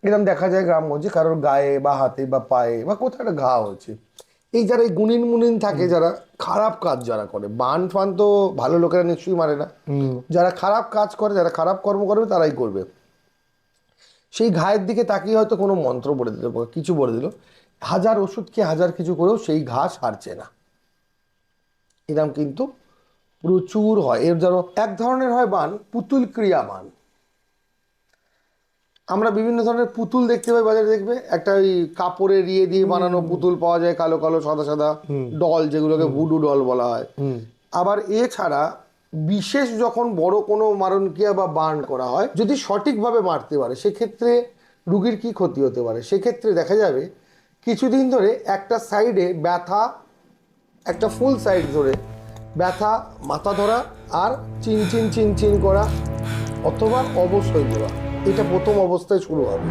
এরকম দেখা যায় গ্রামগঞ্জে কারোর গায়ে বা হাতে বা পায়ে বা কোথাও একটা ঘা হয়েছে। এই যারা এই গুণিন মুনিন থাকে, যারা খারাপ কাজ যারা করে, বান ফান তো ভালো লোকেরা নিশ্চয়ই মারে না, যারা খারাপ কাজ করে, যারা খারাপ কর্ম করবে তারাই করবে। সেই ঘায়ের দিকে তাকিয়ে হয়তো কোনো মন্ত্র বলে দিল বা কিছু বলে দিল, হাজার ওষুধ খেয়ে হাজার কিছু করেও সেই ঘা সারছে না। এরকম কিন্তু প্রচুর হয়। এর ধরো এক ধরনের হয় বান পুতুল ক্রিয়া বান। আমরা বিভিন্ন ধরনের পুতুল দেখতে পাই বাজারে, দেখবে একটা ওই কাপড়ের ইয়ে দিয়ে বানানো পুতুল পাওয়া যায়, কালো কালো সাদা সাদা ডল, যেগুলোকে ভুডু ডল বলা হয়। আবার এছাড়া বিশেষ যখন বড় কোনো মারণক্রিয়া বা বার্ন করা হয়, যদি সঠিকভাবে মারতে পারে সেক্ষেত্রে রুগীর কি ক্ষতি হতে পারে, সেক্ষেত্রে দেখা যাবে কিছুদিন ধরে একটা সাইডে ব্যথা, একটা ফুল সাইড ধরে ব্যথা, মাথা ধরা আর চিনচিন চিনচিন করা অথবা অবশ হয়ে যাওয়া, এটা প্রথম অবস্থায় শুরু হবে।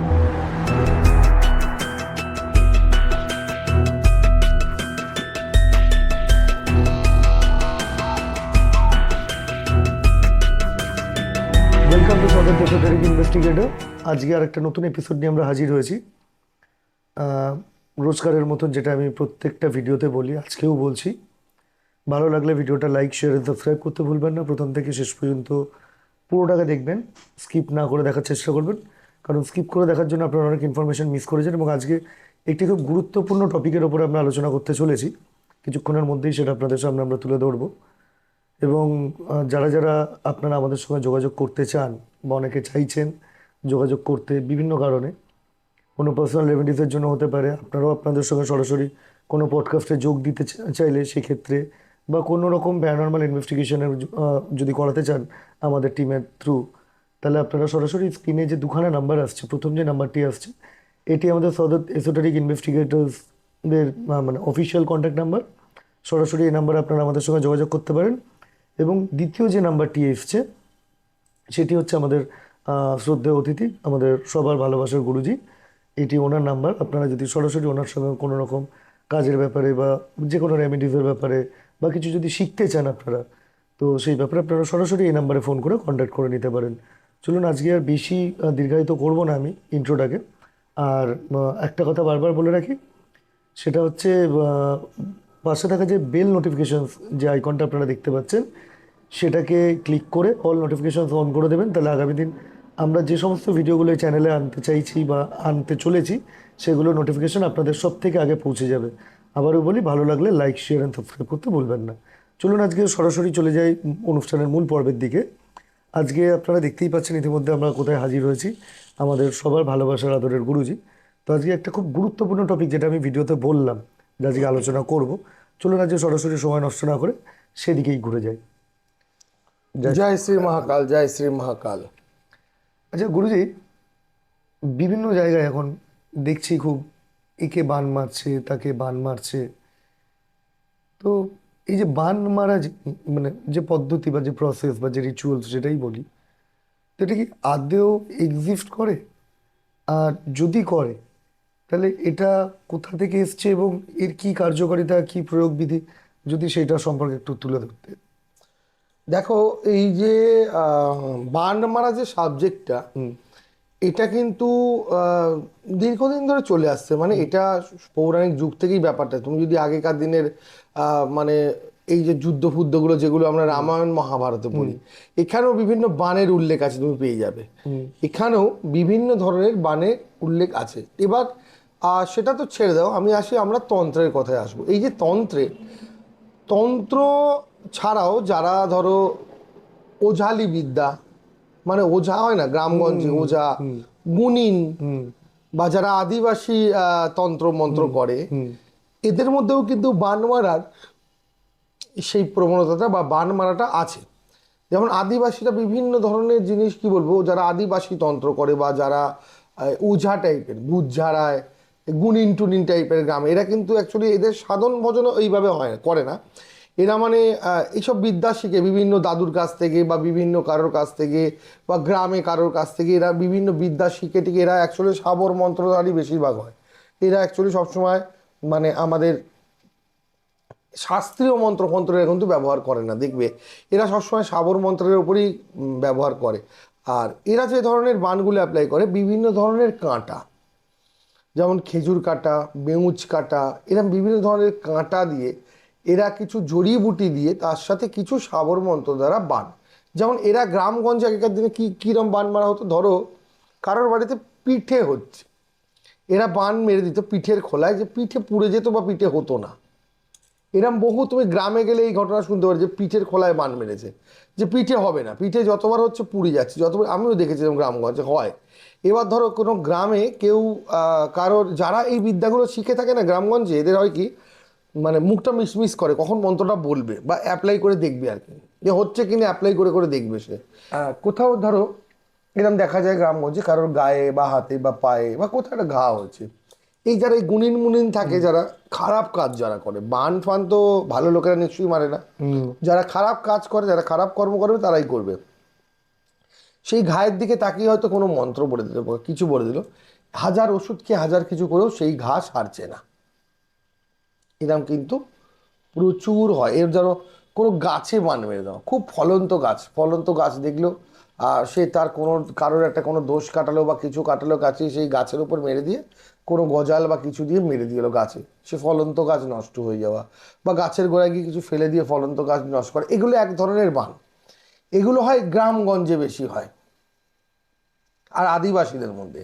ওয়েলকাম টু সদর এসোটেরিক ইনভেস্টিগেটর। আজকে আর একটা নতুন এপিসোড নিয়ে আমরা হাজির হয়েছি। রোজগারের মতন যেটা আমি প্রত্যেকটা ভিডিওতে বলি, আজকেও বলছি, ভালো লাগলে ভিডিওটা লাইক, শেয়ার, সাবস্ক্রাইব করতে ভুলবেন না। প্রথম থেকে শেষ পর্যন্ত পুরোটাকে দেখবেন, স্কিপ না করে দেখার চেষ্টা করবেন, কারণ স্কিপ করে দেখার জন্য আপনারা অনেক ইনফরমেশন মিস করেছেন। এবং আজকে একটি খুব গুরুত্বপূর্ণ টপিকের ওপরে আমরা আলোচনা করতে চলেছি, কিছুক্ষণের মধ্যেই সেটা আপনাদের সামনে আমরা তুলে ধরবো। এবং যারা যারা আপনারা আমাদের সঙ্গে যোগাযোগ করতে চান বা অনেকে চাইছেন যোগাযোগ করতে বিভিন্ন কারণে, কোনো পার্সোনাল রেমেডিসের জন্য হতে পারে, আপনারাও আপনাদের সঙ্গে সরাসরি কোনো পডকাস্টে যোগ দিতে চাইলে সেক্ষেত্রে, বা কোনো রকম প্যারানর্মাল ইনভেস্টিগেশনের যদি করাতে চান আমাদের টিমের থ্রু, তাহলে আপনারা সরাসরি স্ক্রিনে যে দুখানা নাম্বার আসছে, প্রথম যে নাম্বারটি আসছে এটি আমাদের সদর এসোটেরিক ইনভেস্টিগেটরসদের মানে অফিসিয়াল কন্ট্যাক্ট নাম্বার। সরাসরি এই নাম্বারে আপনারা আমাদের সঙ্গে যোগাযোগ করতে পারেন। এবং দ্বিতীয় যে নাম্বারটি এসছে সেটি হচ্ছে আমাদের শ্রদ্ধেয় অতিথি, আমাদের সবার ভালোবাসার গুরুজি, এটি ওনার নাম্বার। আপনারা যদি সরাসরি ওনার সঙ্গে কোনো রকম কাজের ব্যাপারে বা যে কোনো রেমেডিসের ব্যাপারে বা কিছু যদি শিখতে চান আপনারা, তো সেই ব্যাপারে আপনারা সরাসরি এই নাম্বারে ফোন করে কন্ট্যাক্ট করে নিতে পারেন। চলুন আজকে আর বেশি দীর্ঘায়িত করব না আমি ইন্ট্রোটাকে। আর একটা কথা বারবার বলে রাখি, সেটা হচ্ছে পাশে থাকা যে বেল নোটিফিকেশানস যে আইকনটা আপনারা দেখতে পাচ্ছেন, সেটাকে ক্লিক করে অল নোটিফিকেশানস অন করে দেবেন। তাহলে আগামী দিন আমরা যে সমস্ত ভিডিওগুলো এই চ্যানেলে আনতে চাইছি বা আনতে চলেছি, সেগুলো নোটিফিকেশান আপনাদের সব থেকে আগে পৌঁছে যাবে। আবারও বলি, ভালো লাগলে লাইক, শেয়ার অ্যান্ড সাবস্ক্রাইব করতে ভুলবেন না। চলুন আজকে সরাসরি চলে যাই অনুষ্ঠানের মূল পর্বের দিকে। আজকে আপনারা দেখতেই পাচ্ছেন ইতিমধ্যে আমরা কোথায় হাজির হয়েছি, আমাদের সবার ভালোবাসার আদরের গুরুজি। তো আজকে একটা খুব গুরুত্বপূর্ণ টপিক, যেটা আমি ভিডিওতে বললাম যে আজকে আলোচনা করব, চলুন আজকে সরাসরি সময় নষ্ট না করে সেদিকেই ঘুরে যাই। জয় শ্রী মহাকাল, জয় শ্রী মহাকাল। আচ্ছা গুরুজি, বিভিন্ন জায়গায় এখন দেখছি খুব একে বান মারছে, তাকে বান মারছে। তো এই যে বান মারা মানে যে পদ্ধতি বা যে প্রসেস বা যে রিচুয়ালস যেটাই বলি, তো এটা কি আদৌ এক্সিস্ট করে? আর যদি করে, তাহলে এটা কোথা থেকে এসছে এবং এর কি কার্যকারিতা, কি প্রয়োগবিধি, যদি সেটা সম্পর্কে একটু তুলে ধরতে। দেখো, এই যে বান মারা যে সাবজেক্টটা, এটা কিন্তু দীর্ঘদিন ধরে চলে আসছে। মানে এটা পৌরাণিক যুগ থেকেই ব্যাপারটা। তুমি যদি আগেকার দিনের মানে এই যে যুদ্ধ ফুদ্ধগুলো যেগুলো আমরা রামায়ণ মহাভারতে পড়ি, এখানেও বিভিন্ন বানের উল্লেখ আছে, তুমি পেয়ে যাবে। এখানেও বিভিন্ন ধরনের বানের উল্লেখ আছে। এবার সেটা তো ছেড়ে দাও, আমি আসি, আমরা তন্ত্রের কথায় আসবো। এই যে তন্ত্র ছাড়াও যারা ধরো ওঝালি বিদ্যা, মানে ওঝা হয় না গ্রামগঞ্জে, ওঝা, গুণিন, বা যারা আদিবাসী তন্ত্র মন্ত্র করে, এদের মধ্যেও কিন্তু বান মারার সেই প্রবণতাটা বা বান মারাটা আছে। যেমন আদিবাসীরা বিভিন্ন ধরনের জিনিস, কি বলবো, যারা আদিবাসী তন্ত্র করে বা যারা ওঝা টাইপের, ভূত ঝাড়ায়, গুণিন টুনিন টাইপের গ্রামে, এরা কিন্তু অ্যাকচুয়ালি এদের সাধন ভজনও এইভাবে হয় করে না। এরা মানে এইসব বিদ্যা শিখে বিভিন্ন দাদুর কাছ থেকে বা বিভিন্ন কারোর কাছ থেকে বা গ্রামে কারোর কাছ থেকে, এরা বিভিন্ন বিদ্যা শিখে টিকে এরা অ্যাকচুয়ালি সাবর মন্ত্রধারী বেশিরভাগ হয়। এরা অ্যাকচুয়ালি সবসময় মানে আমাদের শাস্ত্রীয় মন্ত্র কিন্তু ব্যবহার করে না, দেখবে এরা সবসময় সাবর মন্ত্রের উপরই ব্যবহার করে। আর এরা যে ধরনের বানগুলো অ্যাপ্লাই করে বিভিন্ন ধরনের কাঁটা, যেমন খেজুর কাঁটা, বেউচ কাঁটা, এরকম বিভিন্ন ধরনের কাঁটা দিয়ে এরা কিছু জড়িবুটি দিয়ে তার সাথে কিছু সাবর মন্ত্র দ্বারা বান, যেমন এরা গ্রামগঞ্জে আগেকার দিনে কীরকম বান মারা হতো, ধরো কারোর বাড়িতে পিঠে হচ্ছে, এরা বান মেরে দিত পিঠের খোলায়, যে পিঠে পুড়ে যেত বা পিঠে হতো না। এরম বহু, তুমি গ্রামে গেলে এই ঘটনা শুনতে পারো যে পিঠের খোলায় বান মেরেছে, যে পিঠে হবে না, পিঠে যতবার হচ্ছে পুড়ে যাচ্ছে, যতবার, আমিও দেখেছিলাম গ্রামগঞ্জে হয়। এবার ধরো কোনো গ্রামে কেউ কারোর, যারা এই বিদ্যাগুলো শিখে থাকে না গ্রামগঞ্জে, এদের হয় কি, মানে মুখটা মিসমিস করে কখন মন্ত্রটা বলবে বা অ্যাপ্লাই করে দেখবে আর কি, যে হচ্ছে কিনা অ্যাপ্লাই করে করে দেখবে সে। কোথাও ধরো এরকম দেখা যায় গ্রামগঞ্জে কারোর গায়ে বা হাতে বা পায়ে বা কোথাও একটা ঘা হয়েছে, এই যারা এই গুণিন মুনিন থাকে, যারা খারাপ কাজ যারা করে, বান ফান তো ভালো লোকেরা নিশ্চয়ই মারে না, যারা খারাপ কাজ করে, যারা খারাপ কর্ম করবে তারাই করবে। সেই ঘায়ের দিকে তাকিয়ে হয়তো কোনো মন্ত্র বলে দিল, কিছু বলে দিল, হাজার ওষুধ খেয়ে হাজার কিছু করেও সেই ঘা সারছে না। এরকম কিন্তু প্রচুর হয়। এর ধরো কোনো গাছে বান মেরে দাও, খুব ফলন্ত গাছ দেখলো, আর সে তার কোনো কারোর একটা কোনো দোষ কাটালো বা কিছু কাটালো গাছে, সেই গাছের উপর মেরে দিয়ে কোনো গজাল বা কিছু দিয়ে মেরে দিল গাছে, সে ফলন্ত গাছ নষ্ট হয়ে যাওয়া, বা গাছের গোড়ায় গিয়ে কিছু ফেলে দিয়ে ফলন্ত গাছ নষ্ট করা, এগুলো এক ধরনের বান। এগুলো হয় গ্রামগঞ্জে বেশি হয় আর আদিবাসীদের মধ্যে।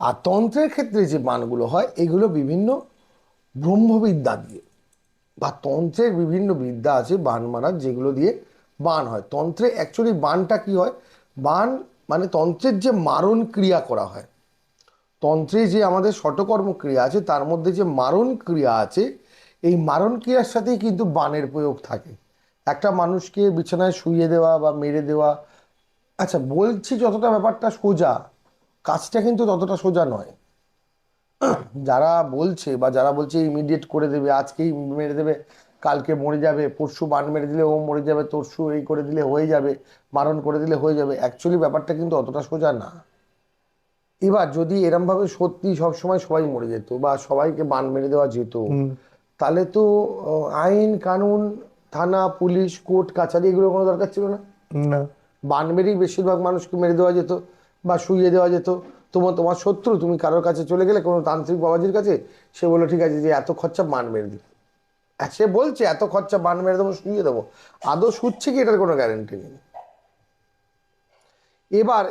আর তন্ত্রের ক্ষেত্রে যে বানগুলো হয় এগুলো বিভিন্ন ব্রহ্মবিদ্যা দিয়ে, বা তন্ত্রের বিভিন্ন বিদ্যা আছে বান মারার, যেগুলো দিয়ে বান হয়। তন্ত্রে অ্যাকচুয়ালি বানটা কি হয়, বান মানে তন্ত্রের যে মারণ ক্রিয়া করা হয়, তন্ত্রে যে আমাদের ষটকর্ম ক্রিয়া আছে তার মধ্যে যে মারণ ক্রিয়া আছে, এই মারণ ক্রিয়ার সাথেই কিন্তু বানের প্রয়োগ থাকে। একটা মানুষকে বিছানায় শুইয়ে দেওয়া বা মেরে দেওয়া, আচ্ছা বলছি যতটা ব্যাপারটা সোজা, কাজটা কিন্তু ততটা সোজা নয়। যারা বলছে বা যারা বলছে ইমিডিয়েট করে দেবে, আজকেই মেরে দেবে, কালকে মরে যাবে, পরশু বান মেরে দিলে ও মরে যাবে, তরশু এই করে দিলে হয়ে যাবে, মারণ করে দিলে হয়ে যাবে, অ্যাকচুয়ালি ব্যাপারটা কিন্তু অতটা সোজা না। এবার যদি এরমভাবে সত্যি সবসময় সবাই মরে যেত বা সবাইকে বান মেরে দেওয়া যেত, তাহলে তো আইন কানুন, থানা পুলিশ কোর্ট কাছারি এগুলো কোনো দরকার ছিল না। না। বান মেরেই বেশিরভাগ মানুষকে মেরে দেওয়া যেত বা শুইয়ে দেওয়া যেত। তোমার শত্রু, তুমি কারোর কাছে চলে গেলে কোনো তান্ত্রিক বাবাজির কাছে, সে বললো ঠিক আছে যে এত খরচা বান মেরে দিই, সে বলছে এত খরচা বান মেরে দেবো, শুইয়ে দেবো, আদৌ শুচ্ছে কি এটার কোনো গ্যারেন্টি নেই। এবার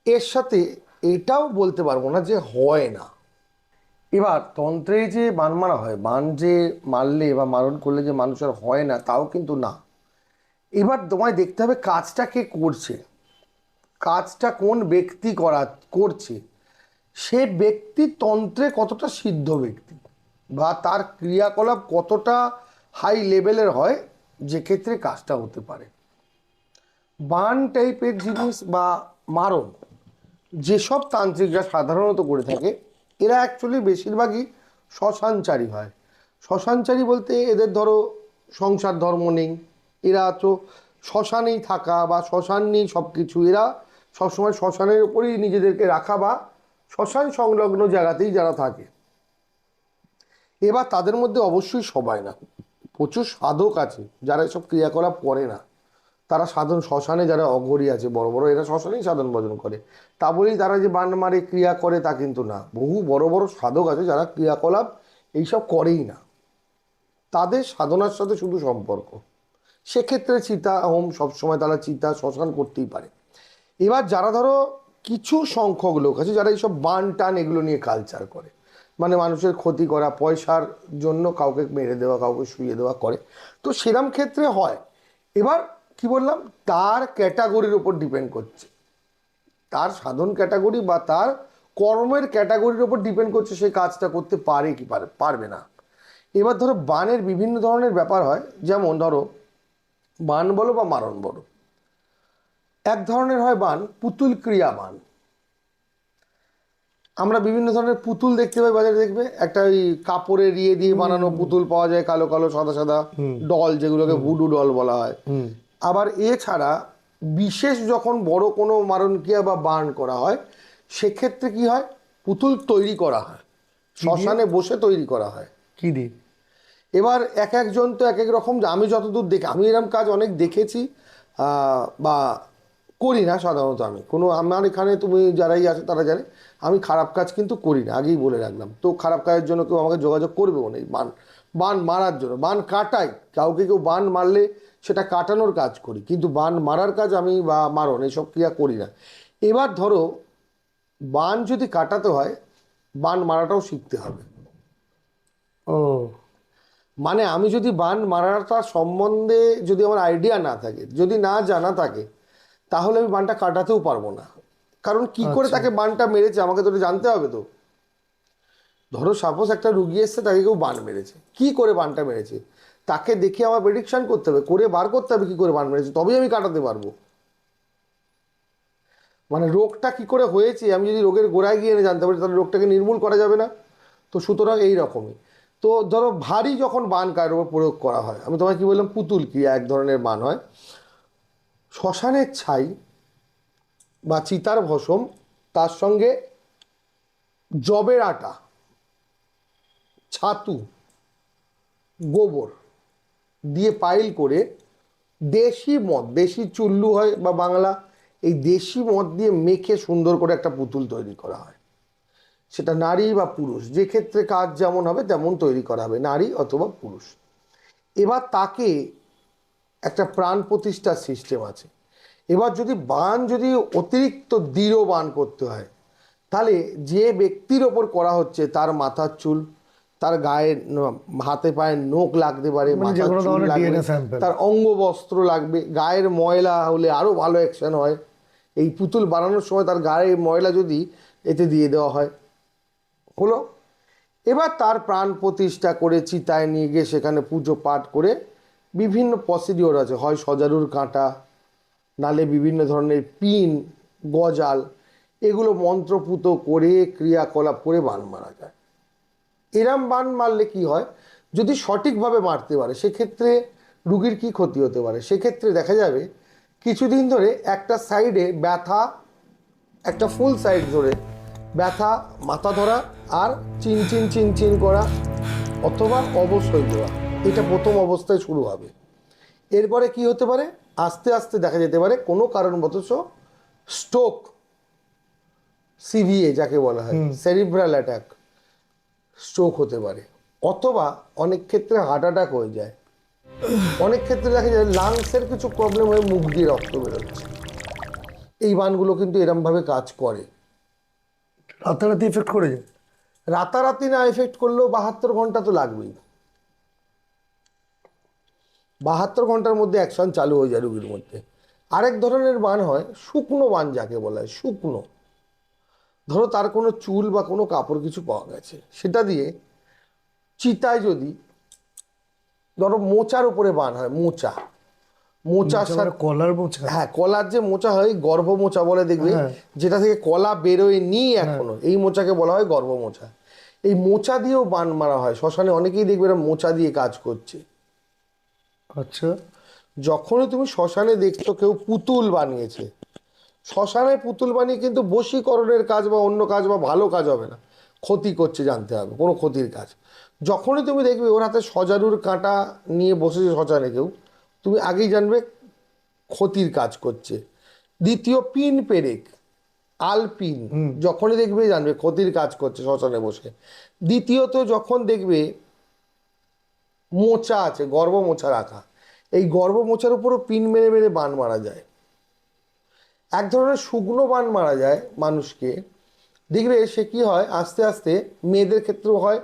এর সাথে এটাও বলতে পারবো না যে হয় না। এবার তন্ত্রে যে বান মারা হয়, বান যে মারলে বা মারণ করলে যে মানুষের হয় না তাও কিন্তু না। এবার তোমায় দেখতে হবে কাজটা কে করছে, কাজটা কোন ব্যক্তি করছে, সে ব্যক্তি তন্ত্রে কতটা সিদ্ধ ব্যক্তি বা তার ক্রিয়াকলাপ কতটা হাই লেভেলের হয়, যে ক্ষেত্রে কাজটা হতে পারে। বান টাইপের জিনিস বা মারণ যেসব তান্ত্রিকরা সাধারণত করে থাকে, এরা অ্যাকচুয়ালি বেশিরভাগই শ্মশানচারী হয়। শ্মশানচারী বলতে এদের ধরো সংসার ধর্ম নেই, এরা তো শ্মশানেই থাকা বা শ্মশান নেই সব কিছু, এরা সবসময় শ্মশানের উপরেই নিজেদেরকে রাখা বা শ্মশান সংলগ্ন জায়গাতেই যারা থাকে। এবার তাদের মধ্যে অবশ্যই সবাই না, প্রচুর সাধক আছে যারা এসব ক্রিয়াকলাপ করে না, তারা সাধন শ্মশানে যারা অঘরী আছে বড় বড়, এরা শ্মশানেই সাধন ভজন করে, তা বলেই তারা যে বান মারে ক্রিয়া করে তা কিন্তু না। বহু বড় বড় সাধক আছে যারা ক্রিয়াকলাপ এইসব করেই না, তাদের সাধনার সাথে শুধু সম্পর্ক। সেক্ষেত্রে চিতা হোম সবসময় তারা চিতা শ্মশান করতেই পারে। এবার যারা ধরো কিছু সংখ্যক লোক আছে যারা এইসব বান টান এগুলো নিয়ে কালচার করে, মানে মানুষের ক্ষতি করা, পয়সার জন্য কাউকে মেরে দেওয়া, কাউকে শুইয়ে দেওয়া করে, তো সেরম ক্ষেত্রে হয়। এবার কি বললাম, তার ক্যাটাগরির উপর ডিপেন্ড করছে, তার সাধন ক্যাটাগরি বা তার কর্মের ক্যাটাগরির উপর ডিপেন্ড করছে সে কাজটা করতে পারে কি পারবে না। এবার ধরো বানের বিভিন্ন ধরনের ব্যাপার হয়, যেমন ধরো বান বলো বা মারণ বলো, এক ধরনের হয় বান পুতুল ক্রিয়া বান। আমরা বিভিন্ন ধরনের পুতুল দেখতে পাই বাজারে, দেখবে একটা ওই কাপড়ের ইয়ে দিয়ে বানানো পুতুল পাওয়া যায়, কালো কালো সাদা সাদা ডল, যেগুলোকে ভুডু ডল বলা হয়। আবার এছাড়া বিশেষ যখন বড় কোনো মারণক্রিয়া বা বান করা হয়, সেক্ষেত্রে কি হয়, পুতুল তৈরি করা হয়, শ্মশানে বসে তৈরি করা হয়। কি দিয়ে? এবার এক একজন তো এক এক রকম, আমি যতদূর দেখি, আমি এরকম কাজ অনেক দেখেছি বা করি না সাধারণত। আমি কোনো, আমার এখানে তুমি যারাই আছে তারা জানে আমি খারাপ কাজ কিন্তু করি না, আগেই বলে রাখলাম। তো খারাপ কাজের জন্য কেউ আমাকে যোগাযোগ করবেও না। বান বান মারার জন্য, বান কাটাই, কাউকে কেউ বান মারলে সেটা কাটানোর কাজ করি, কিন্তু বান মারার কাজ আমি বা মারণ এসব ক্রিয়া করি না। এবার ধরো বান যদি কাটাতে হয়, বান মারাটাও শিখতে হবে। ও মানে আমি যদি বান মারাটা সম্বন্ধে যদি আমার আইডিয়া না থাকে, যদি না জানা থাকে, তাহলে আমি বানটা কাটাতেও পারবো না। কারণ কি করে তাকে বানটা মেরেছে আমাকে তো ওটা জানতে হবে। তো ধরো সাপোজ একটা রুগী এসছে, তাকে কেউ বান মেরেছে, কি করে বানটা মেরেছে তাকে দেখে আমার প্রেডিকশন করতে হবে, করে বার করতে হবে কি করে বান মেরেছে, তবেই আমি কাটাতে পারবো। মানে রোগটা কি করে হয়েছে আমি যদি রোগের গোড়ায় গিয়ে জানতে পারি, তাহলে রোগটাকে নির্মূল করা যাবে না। তো সুতরাং এই রকমই। তো ধরো ভারী যখন বান কারোর উপর প্রয়োগ করা হয়, আমি তোমায় কি বললাম, পুতুল ক্রিয়া এক ধরনের বান হয়। শ্মশানের ছাই বা চিতার ভস্ম, তার সঙ্গে জবের আটা, ছাতু, গোবর দিয়ে পাইল করে দেশি মদ, দেশি চুল্লু হয় বা বাংলা, এই দেশি মদ দিয়ে মেখে সুন্দর করে একটা পুতুল তৈরি করা হয়। সেটা নারী বা পুরুষ, যে ক্ষেত্রে কাজ যেমন হবে তেমন তৈরি করা হবে, নারী অথবা পুরুষ। এবার তাকে একটা প্রাণ প্রতিষ্ঠার সিস্টেম আছে। এবার যদি বান যদি অতিরিক্ত দৃঢ় বান করতে হয়, তাহলে যে ব্যক্তির ওপর করা হচ্ছে তার মাথার চুল, তার গায়ে হাতে পায়ে নখ লাগতে পারে, মানে যে মাথার কোনো চুল ধরনের লাগবে, ডিএনএ স্যাম্পল, তার অঙ্গবস্ত্র লাগবে, গায়ের ময়লা হলে আরও ভালো অ্যাকশন হয়। এই পুতুল বানানোর সময় তার গায়ের ময়লা যদি এতে দিয়ে দেওয়া হয়, হলো। এবার তার প্রাণ প্রতিষ্ঠা করে চিতায় নিয়ে গিয়ে সেখানে পুজো পাঠ করে বিভিন্ন প্রসিডিওর আছে, হয় সজারুর কাঁটা, নালে বিভিন্ন ধরনের পিন, গজাল, এগুলো মন্ত্রপুত করে ক্রিয়াকলাপ করে বান মারা যায়। এরম বান মারলে কি হয়, যদি সঠিকভাবে মারতে পারে সেক্ষেত্রে রুগীর কি ক্ষতি হতে পারে, সেক্ষেত্রে দেখা যাবে কিছুদিন ধরে একটা সাইডে ব্যথা, একটা ফুল সাইড ধরে ব্যথা, মাথা ধরা আর চিনচিন চিনচিন করা অথবা অবশ হয়ে যাওয়া, এটা প্রথম অবস্থায় শুরু হবে। এরপরে কি হতে পারে, আস্তে আস্তে দেখা যেতে পারে কোনো কারণবশত স্ট্রোক, সিভিএ যাকে বলা হয়, সেরিব্রাল অ্যাটাক, স্ট্রোক হতে পারে, অথবা অনেক ক্ষেত্রে হার্ট অ্যাটাক হয়ে যায়। অনেক ক্ষেত্রে দেখা যায় লাংসের কিছু প্রবলেম হয়ে মুখ দিয়ে রক্ত বেরোচ্ছে। এই বানগুলো কিন্তু এরমভাবে কাজ করে। রাতারাতি এফেক্ট করে যায়? রাতারাতি না এফেক্ট করলেও 72 ঘন্টা তো লাগবেই। 72 ঘন্টার মধ্যে অ্যাকশন চালু হয়ে যায় রুগীর মধ্যে। আরেক ধরনের বান হয় শুকনো বান, যাকে বলা হয় শুকনো। ধরো তার কোনো চুল বা কোনো কাপড় কিছু পাওয়া গেছে, সেটা দিয়ে চিতায় যদি, ধরো মোচার উপরে বান হয়, মোচার সাথে, কলার মোচা? হ্যাঁ কলার যে মোচা হয় গর্ভ মোচা বলে, দেখবে যেটা থেকে কলা বেরোয় নি এখনো, এই মোচাকে বলা হয় গর্ভ মোচা। এই মোচা দিয়েও বান মারা হয় শ্মশানে, অনেকেই দেখবে এরা মোচা দিয়ে কাজ করছে। আচ্ছা, যখনই তুমি শ্মশানে দেখছো কেউ পুতুল বানিয়েছে, শ্মশানে পুতুল বানিয়ে কিন্তু বশীকরণের কাজ বা অন্য কাজ বা ভালো কাজ হবে না, ক্ষতি করছে জানতে হবে, কোনো ক্ষতির কাজ। যখনই তুমি দেখবে ওর হাতে সজারুর কাঁটা নিয়ে বসেছে শ্মশানে কেউ, তুমি আগেই জানবে ক্ষতির কাজ করছে। দ্বিতীয়, পিন পেরেক, আলপিন, যখনই দেখবে জানবে ক্ষতির কাজ করছে শ্মশানে বসে। দ্বিতীয়ত, যখন দেখবে মোচা আছে, গর্ভ মোচা রাখা, এই গর্ভ মোচার উপরও পিন মেরে মেরে বান মারা যায়। এক ধরনের শুকনো বান মারা যায় মানুষকে, দেখবে সে কি হয়, আস্তে আস্তে মেয়েদের ক্ষেত্রেও হয়,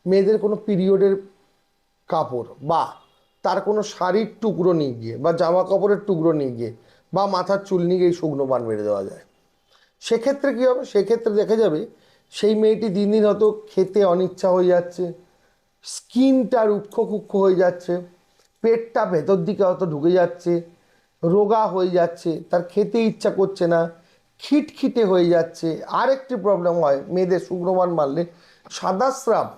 মেয়েদের কোনো পিরিয়ডের কাপড় বা তার কোনো শাড়ির টুকরো নিয়ে গিয়ে বা জামা কাপড়ের টুকরো নিয়ে গিয়ে বা মাথার চুল নিয়ে গিয়ে এই শুকনো বান মেরে দেওয়া যায়। সেক্ষেত্রে কী হবে, সেক্ষেত্রে দেখা যাবে সেই মেয়েটি দিন দিন হয়তো খেতে অনিচ্ছা হয়ে যাচ্ছে, স্কিনটা রুক্ষ কুক্ষ হয়ে যাচ্ছে, পেটটা ভেতর দিকে হয়তো ঢুকে যাচ্ছে, রোগা হয়ে যাচ্ছে, তার খেতে ইচ্ছা করছে না, খিটখিটে হয়ে যাচ্ছে। আরেকটি প্রবলেম হয় মেয়েদের শুকনো বান মারলে, সাদা স্রাব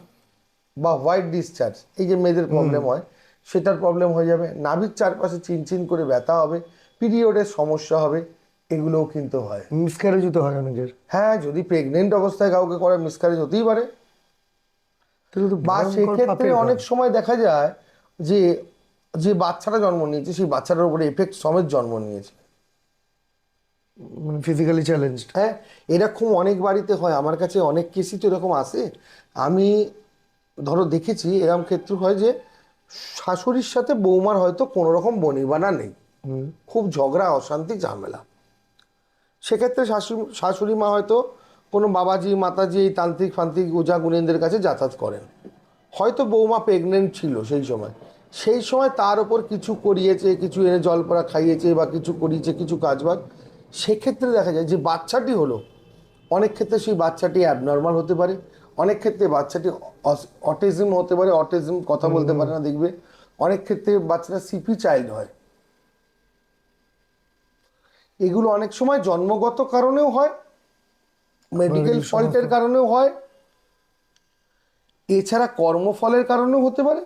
বা হোয়াইট ডিসচার্জ, এই যে মেয়েদের প্রবলেম হয় সেটার প্রবলেম হয়ে যাবে, নাভির চারপাশে চিনচিন করে ব্যথা হবে, পিরিয়ডের সমস্যা হবে, এগুলোও কিন্তু হয়। মিসক্যারেজও তো হয় অনেকের। হ্যাঁ, যদি প্রেগনেন্ট অবস্থায় কাউকে করে মিসক্যারেজ হতেই পারে। তাহলে তো বা ভয়ঙ্কর সেক্ষেত্রে পাপের কাজ। অনেক সময় দেখা যায় যে যে বাচ্চাটা জন্ম নিয়েছে সেই বাচ্চাটার উপরে এফেক্ট সমেত জন্ম নিয়েছে। মানে ফিজিক্যালি চ্যালেঞ্জড। হ্যাঁ, এরকম অনেক বাড়িতে হয়, আমার কাছে অনেক কেসই তো এরকম আসে। আমি ধরো দেখেছি এরকম ক্ষেত্র হয় যে শাশুড়ির সাথে বৌমার হয়তো কোনো রকম বনিবানা নেই, খুব ঝগড়া অশান্তি ঝামেলা। সেক্ষেত্রে শাশুড়ি মা হয়তো কোনো বাবাজি মাতাজি এই তান্ত্রিক ফান্ত্রিক ওঝা গুণেনদের কাছে যাতায়াত করেন। হয়তো বৌমা প্রেগনেন্ট ছিল সেই সময় তার ওপর কিছু করিয়েছে, কিছু এনে জলপড়া খাইয়েছে বা কিছু করিয়েছে, কিছু কাজবাজ। সেক্ষেত্রে দেখা যায় যে বাচ্চাটি হলো, অনেক ক্ষেত্রে সেই বাচ্চাটি অ্যাবনর্মাল হতে পারে, অনেক ক্ষেত্রে বাচ্চাটি অটিজম হতে পারে, অটিজম কথা বলতে পারে না দেখবে, অনেক ক্ষেত্রে বাচ্চাটা সিপি চাইল্ড হয়। এগুলো অনেক সময় জন্মগত কারণেও হয়, মেডিকেল ফল্টের কারণেও হয়, এছাড়া কর্মফলের কারণেও হতে পারে,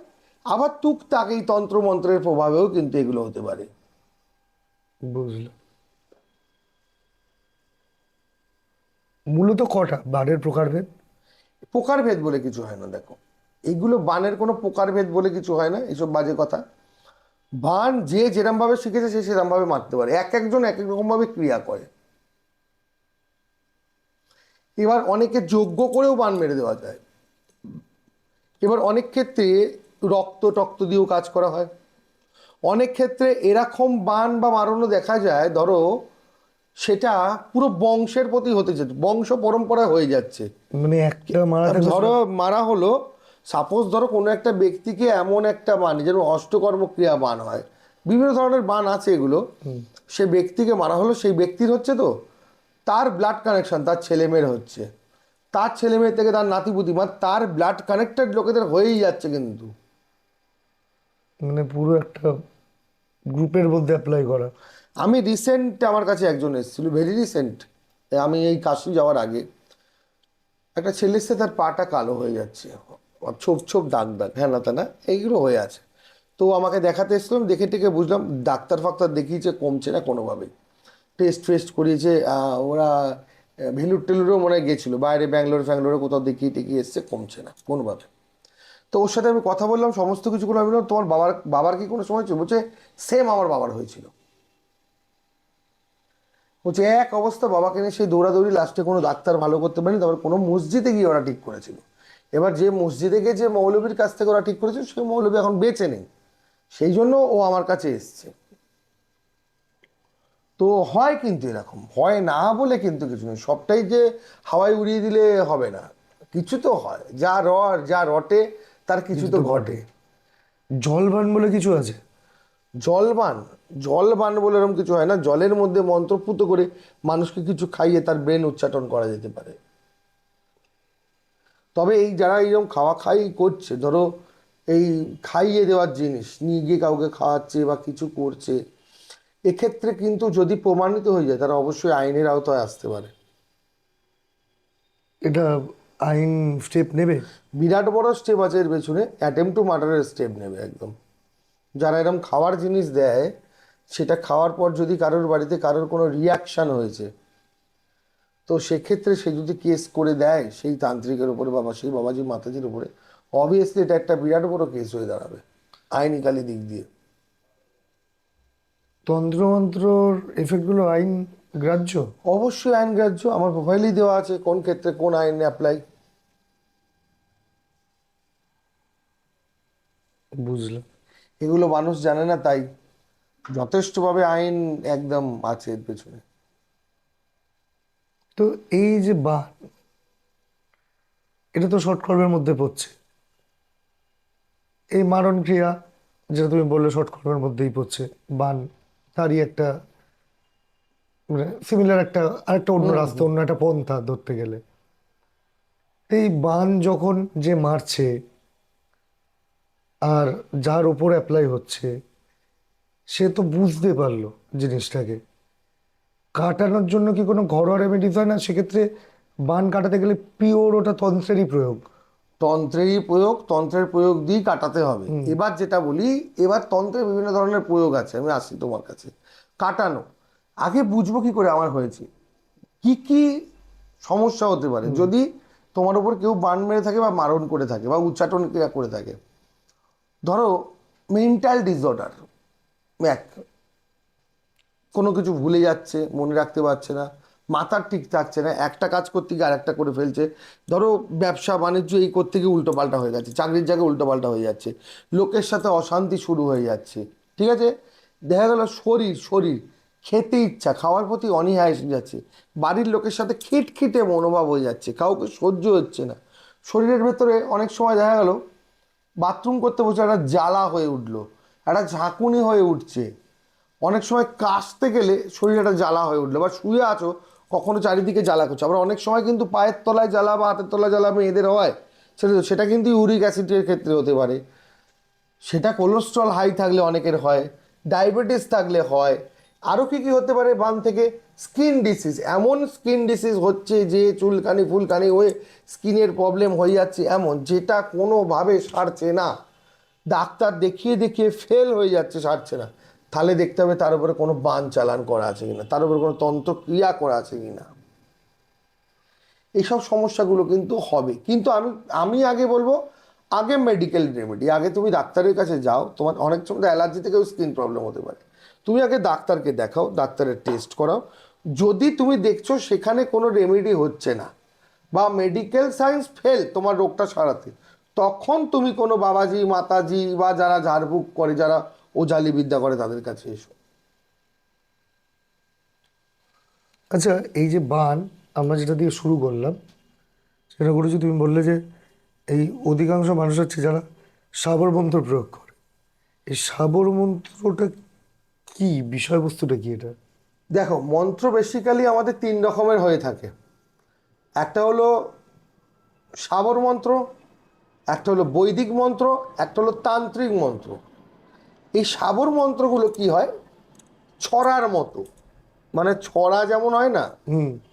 আবার টুকটাক এই তন্ত্রমন্ত্রের প্রভাবেও কিন্তু এগুলো হতে পারে। বুঝলাম। মূলত কটা বানের প্রকারভেদ? প্রকারভেদ বলে কিছু হয় না, দেখো এইগুলো বানের কোনো প্রকারভেদ বলে কিছু হয় না, এসব বাজে কথা। বান যে যেরম ভাবে শিখেছে সে সেরম ভাবে মারতে পারে, এক একজন এক এক রকম ভাবে ক্রিয়া করে। এবার অনেকে যজ্ঞ করেও বান মেরে দেওয়া যায়। এবার অনেক ক্ষেত্রে রক্ত টক্ত দিয়েও কাজ করা হয়। অনেক ক্ষেত্রে এরকম বান বা মারণও দেখা যায়, ধরো সেটা পুরো বংশের প্রতি হতে যাচ্ছে, বংশ পরম্পরায় হয়ে যাচ্ছে। মানে একটা মারা থাকলে ধরো মারা হলো, সাপোজ ধরো কোনো একটা ব্যক্তিকে এমন একটা বান, যেন অষ্টকর্মক্রিয়া বান হয়, বিভিন্ন ধরনের বান আছে এগুলো, সে ব্যক্তিকে মারা হলো, সেই ব্যক্তির হচ্ছে তো তার ব্লাড কানেকশন তার ছেলে মেয়ের হচ্ছে, তার ছেলে মেয়ে থেকে তার নাতিপুতি, মানে তার ব্লাড কানেক্টেড লোকেদের হয়েই যাচ্ছে কিন্তু। মানে পুরো একটা গ্রুপের মধ্যে অ্যাপ্লাই করা। আমি রিসেন্ট আমার কাছে একজন এসেছিল, ভেরি রিসেন্ট, আমি এই কাশি যাওয়ার আগে, একটা ছেলের সাথে তার পাটা কালো হয়ে যাচ্ছে, ছোপ ছোপ দাগ দাগ হ্যাঁ না তা না এইগুলো হয়ে আছে। তো আমাকে দেখাতে এসলাম, দেখে টেকে বুঝলাম, ডাক্তার ফাক্তার দেখিয়েছে, কমছে না কোনোভাবেই, টেস্ট ফেস্ট করিয়েছে, ওরা ভেলুর টেলুরেও মনে হয় গেছিলো, বাইরে ব্যাঙ্গালোর ফ্যাঙ্গালোরে কোথাও দেখিয়ে টেকিয়ে এসছে, কমছে না কোনোভাবে। তো ওর সাথে আমি কথা বললাম, সমস্ত কিছু করে আমি বললাম তোমার বাবার কি কোনো সময় ছিল? বলছে সেম আমার বাবার হয়েছিল। বলছে এক অবস্থা, বাবাকে নিয়ে সেই দৌড়াদৌড়ি, লাস্টে কোনো ডাক্তার ভালো করতে পারেনি, তারপর কোনো মসজিদে গিয়ে ওরা ঠিক করেছিল। এবার যে মসজিদে গিয়ে যে মৌলবীর কাছ থেকে ওরা ঠিক করেছিল, সেই মৌলবী এখন বেঁচে নেই, সেই জন্য ও আমার কাছে এসছে। তো হয়, কিন্তু এরকম হয় না বলে কিন্তু কিছু নেই, সবটাই যে হাওয়ায় উড়িয়ে দিলে হবে না, কিছু তো হয়, যা রটে তার কিছু তো ঘটে। জলবান বলে কিছু আছে? জলবান, জলবান বলে এরকম কিছু হয় না, জলের মধ্যে মন্ত্রপুত করে মানুষকে কিছু খাইয়ে তার ব্রেন উচ্চাটন করা যেতে পারে। তবে এই যারা এইরকম খাওয়া খাই করছে, ধরো এই খাইয়ে দেওয়ার জিনিস নিয়ে গিয়ে কাউকে খাওয়াচ্ছে বা কিছু করছে, এক্ষেত্রে কিন্তু যদি প্রমাণিত হয়ে যায়, তারা অবশ্যই আইনের আওতায় আসতে পারে। এটা আইন স্টেপ নেবে? বিরাট বড় স্টেপ আছে এর পেছনে, অ্যাটেম্প টু মার্ডারের স্টেপ নেবে একদম। যারা এরকম খাওয়ার জিনিস দেয়, সেটা খাওয়ার পর যদি কারোর বাড়িতে কারোর কোনো রিয়াকশান হয়েছে, তো সেক্ষেত্রে সে যদি কেস করে দেয় সেই তান্ত্রিকের উপরে বা সেই বাবাজি মাতাজির উপরে, অবভিয়াসলি এটা একটা বিরাট বড় কেস হয়ে দাঁড়াবে আইনিকালি দিক দিয়ে। তন্ত্রমন্ত্রর এফেক্টগুলো আইন গ্রাহ্য? অবশ্যই আইন গ্রাহ্য, আমার প্রোফাইলেই দেওয়া আছে কোন ক্ষেত্রে কোন আইনে অ্যাপ্লাই। বুঝলাম। এগুলো মানুষ জানে না, তাই যথেষ্টভাবে আইন একদম আছে এর পেছনে। তো এই যে বান, এটা তো শর্টকর্মের মধ্যে পড়ছে। এই মারণ ক্রিয়া, যেটা তুমি বললে শর্টকর্মের মধ্যেই পড়ছে, বান তারই একটা মানে সিমিলার একটা আরেকটা অন্য রাস্তা, অন্য একটা পন্থা ধরতে গেলে। এই বান যখন যে মারছে আর যার উপর অ্যাপ্লাই হচ্ছে, সে তো বুঝতে পারলো জিনিসটাকে। কাটানোর জন্য কি কোনো ঘরোয়া রেমেডিস হয় না সেক্ষেত্রে? বান কাটাতে গেলে পিওর ওটা তন্ত্রেরই প্রয়োগ? তন্ত্রের প্রয়োগ দিয়ে কাটাতে হবে। এবার যেটা বলি, এবার তন্ত্রের বিভিন্ন ধরনের প্রয়োগ আছে, আমি আসি তোমার কাছে। কাটানো, আগে বুঝবো কি করে আমার হয়েছে, কি কি সমস্যা হতে পারে যদি তোমার উপর কেউ বান মেরে থাকে বা মারণ করে থাকে বা উচ্চাটন ক্রিয়া করে থাকে। ধরো মেন্টাল ডিসঅর্ডার এক, কোনো কিছু ভুলে যাচ্ছে, মনে রাখতে পারছে না, মাথার ঠিক থাকছে না, একটা কাজ করতে গিয়ে আরেকটা করে ফেলছে। ধরো ব্যবসা বাণিজ্য এই করতে গিয়ে উল্টোপাল্টা হয়ে যাচ্ছে, চাকরির জায়গায় উল্টোপাল্টা হয়ে যাচ্ছে, লোকের সাথে অশান্তি শুরু হয়ে যাচ্ছে, ঠিক আছে। দেখা গেল শরীর শরীর খেতে ইচ্ছা, খাওয়ার প্রতি অনীহা এসে যাচ্ছে, বাড়ির লোকের সাথে খিটখিটে মনোভাব হয়ে যাচ্ছে, কাউকে সহ্য হচ্ছে না। শরীরের ভেতরে অনেক সময় দেখা গেল বাথরুম করতে বসে একটা জ্বালা হয়ে উঠলো, একটা ঝাঁকুনি হয়ে উঠছে, অনেক সময় কাশতে গেলে শরীরে একটা জ্বালা হয়ে উঠলো, বা শুয়ে আছো কখনো চারিদিকে জ্বালা করছে। আবার অনেক সময় কিন্তু পায়ের তলায় জ্বালা বা হাতের তলায় জ্বালা মেয়েদের হয়, সেটা কিন্তু ইউরিক অ্যাসিডের ক্ষেত্রে হতে পারে, সেটা কোলেস্ট্রল হাই থাকলে অনেকের হয়, ডায়াবেটিস থাকলে হয়। আরও কী কী হতে পারে বান থেকে? স্কিন ডিসিজ, এমন স্কিন ডিসিজ হচ্ছে যে চুলকানি ফুলকানি হয়ে স্কিনের প্রবলেম হয়ে যাচ্ছে এমন, যেটা কোনোভাবে সারছে না, ডাক্তার দেখিয়ে দেখিয়ে ফেল হয়ে যাচ্ছে, সারছে না। তাহলে দেখতে হবে তার উপরে কোনো বান চালান করা আছে কিনা, তার উপরে কোনো তন্ত্রক্রিয়া করা আছে কিনা। এইসব সমস্যাগুলো কিন্তু হবে, কিন্তু আমি আমি আগে বলবো, আগে মেডিকেল রেমেডি, আগে তুমি ডাক্তারের কাছে যাও। তোমার অনেক সময় অ্যালার্জি থেকেও স্কিন প্রবলেম হতে পারে, তুমি আগে ডাক্তারকে দেখাও, ডাক্তারের টেস্ট করাও। যদি তুমি দেখছো সেখানে কোনো রেমেডি হচ্ছে না, বা মেডিকেল সায়েন্স ফেল তোমার রোগটা সারাতে, তখন তুমি কোনো বাবাজি মাতাজি বা যারা ঝাড়ফুঁক করে, যারা ওঝালি বিদ্যা করে, তাদের কাছে এসো। আচ্ছা, এই যে বান আমরা যেটা দিয়ে শুরু করলাম, সেটা করেছি তুমি বললে যে এই অধিকাংশ মানুষ হচ্ছে যারা সাবর মন্ত্র প্রয়োগ করে। এই সাবর মন্ত্রটা কি, বিষয়বস্তুটা কি এটা? দেখো, মন্ত্র বেসিক্যালি আমাদের তিন রকমের হয়ে থাকে। একটা হলো সাবর মন্ত্র, একটা হলো বৈদিক মন্ত্র, একটা হলো তান্ত্রিক মন্ত্র। এই সাবর মন্ত্রগুলো কি হয়, ছড়ার মতো, মানে ছড়া যেমন হয় না,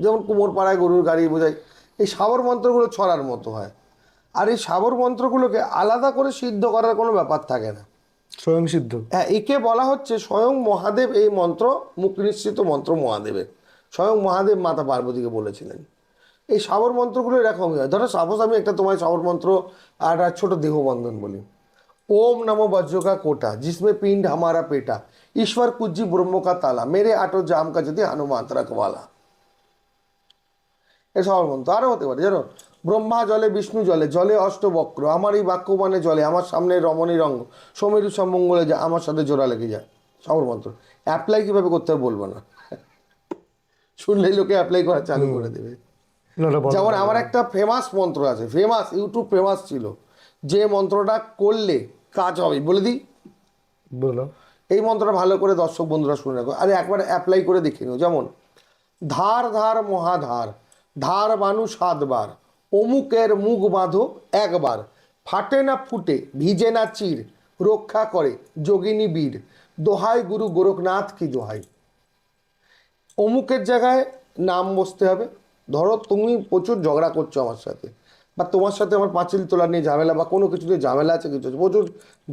যেমন কুমোর পাড়ায় গরুর গাড়ি বোঝায়, এই সাবর মন্ত্রগুলো ছড়ার মতো হয়। আর এই সাবর মন্ত্রগুলোকে আলাদা করে সিদ্ধ করার কোনো ব্যাপার থাকে না। স্বয়ং সিদ্ধ। হ্যাঁ, একে বলা হচ্ছে স্বয়ং মহাদেব, এই মন্ত্র মুখ নিঃসৃত মন্ত্র মহাদেবের, স্বয়ং মহাদেব মাতা পার্বতীকে বলেছিলেন। এই সাবর মন্ত্রগুলো এরকমই হয়। ধরো সাপোজ আমি একটা তোমার সাবর মন্ত্র আর একটা ছোট দেহবন্ধন বলি। ओम नमो वज्र का कोटा जिसमें पिंड हमारा पेटा, ईश्वर कुज्जी ब्रह्म का ताला, मेरे आटो जाम का যদি हनुमान रखवाला। এ সবার মন্ত্র আরও হতে পারে, জানো, ব্রহ্মা জলে বিষ্ণু জলে, জলে অষ্টবক্র, আমার এই বাক্যবাণে জলে, আমার সামনে রমণী রঙ্গ, সমীর সম্মঙ্গলে যায়, আমার সাথে জোড়া লেগে যায়। সবার মন্ত্র অ্যাপ্লাই কীভাবে করতে হবে বলবো না, শুনলেই লোকে অ্যাপ্লাই করা চালু করে দেবে। যেমন আমার একটা ফেমাস মন্ত্র আছে, ফেমাস, ইউটিউব ফেমাস ছিল, যে মন্ত্রটা করলে কাজ হবে, বলে দিই। বলো। এই মন্ত্রটা ভালো করে দর্শক বন্ধুরা শুনে রাখো, আরে একবার অ্যাপ্লাই করে দেখে নিও। যেমন ধার ধার মহাধার, ধার বানু 7 বার, অমুকের মুখ বাঁধো একবার, ফাটে না ফুটে ভিজে না চির, রক্ষা করে যোগিনী বীর, দোহাই গুরু গোরখনাথ কি দোহাই। অমুকের জায়গায় নাম বসতে হবে। ধরো তুমি প্রচুর ঝগড়া করছো আমার সাথে, বা তোমার সাথে আমার পাঁচিল তোলা নিয়ে ঝামেলা, বা কোনো কিছু নিয়ে ঝামেলা আছে, কিছু আছে, প্রচুর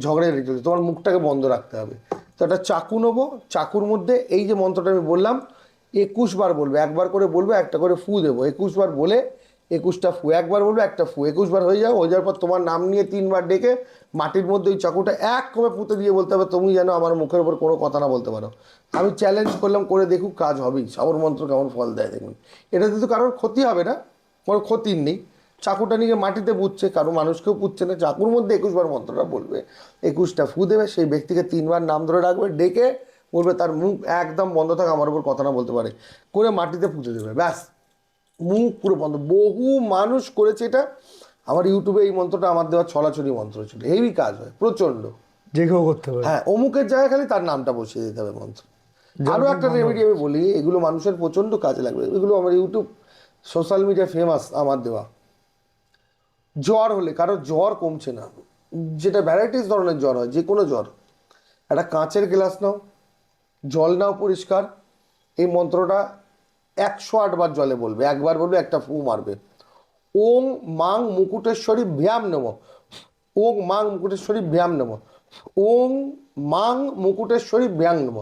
ঝগড়া লেগে চলছে, তোমার মুখটাকে বন্ধ রাখতে হবে। তো একটা চাকু নেবো, চাকুর মধ্যে এই যে মন্ত্রটা আমি বললাম 21 বার বলবে, একবার করে বলবে, একটা করে ফু দেবো, 21 বার বলে 21টা ফু, একবার বলবে একটা ফু, 21 বার হয়ে যাওয়ার পর তোমার নাম নিয়ে 3 বার ডেকে মাটির মধ্যে ওই চাকুটা এক করে পুঁতে দিয়ে বলতে হবে, তুমি যেন আমার মুখের উপর কোনো কথা না বলতে পারো। আমি চ্যালেঞ্জ করলাম, করে দেখুক, কাজ হবেই। সাবর মন্ত্র কেমন ফল দেয় দেখুন। এটাতে তো কারোর ক্ষতি হবে না, কোনো ক্ষতির নেই। চাকুটা নিয়ে মাটিতে পুঁতছে, কারো মানুষকেও পুঁতছে না, চাকুর মধ্যে 21 বার মন্ত্রটা বলবে, 21টা ফু দেবে, সেই ব্যক্তিকে 3 বার নাম ধরে রাখবে, ডেকে বলবে তার মুখ একদম বন্ধ থাকে, আমার উপর কথা না বলতে পারে, করে মাটিতে পুঁতে দেবে, ব্যাস, মুখ পুরো বন্ধ। বহু মানুষ করেছে এটা। আমার ইউটিউবে এই মন্ত্রটা আমার দেওয়া ছড়াছড়ি মন্ত্র ছিল, হেভি কাজ হয় প্রচণ্ড। যে কেউ করতে পারে। হ্যাঁ, অমুকের জায়গায় খালি তার নামটা বসিয়ে দিতে হবে মন্ত্র। আরও একটা রেমেডি আমি বলি, এগুলো মানুষের প্রচণ্ড কাজে লাগবে, এগুলো আমার ইউটিউব সোশ্যাল মিডিয়া ফেমাস আমার দেওয়া। জ্বর হলে, কারো জ্বর কমছে না, যেটা ভ্যারাইটিস ধরনের জ্বর হয়, যে কোনো জ্বর, একটা কাঁচের গ্লাস নাও, জল নাও পরিষ্কার, এই মন্ত্রটা 108 বার জলে বলবে, একবার বলবে, একটা ফু মারবে। ওং মাং মুকুটেশ্বরী ভ্যাম নম, ওং মাং মুকুটেশ্বরী ভ্যাম নম, ওং মাং মুকুটেশ্বরী ভ্যাং নম,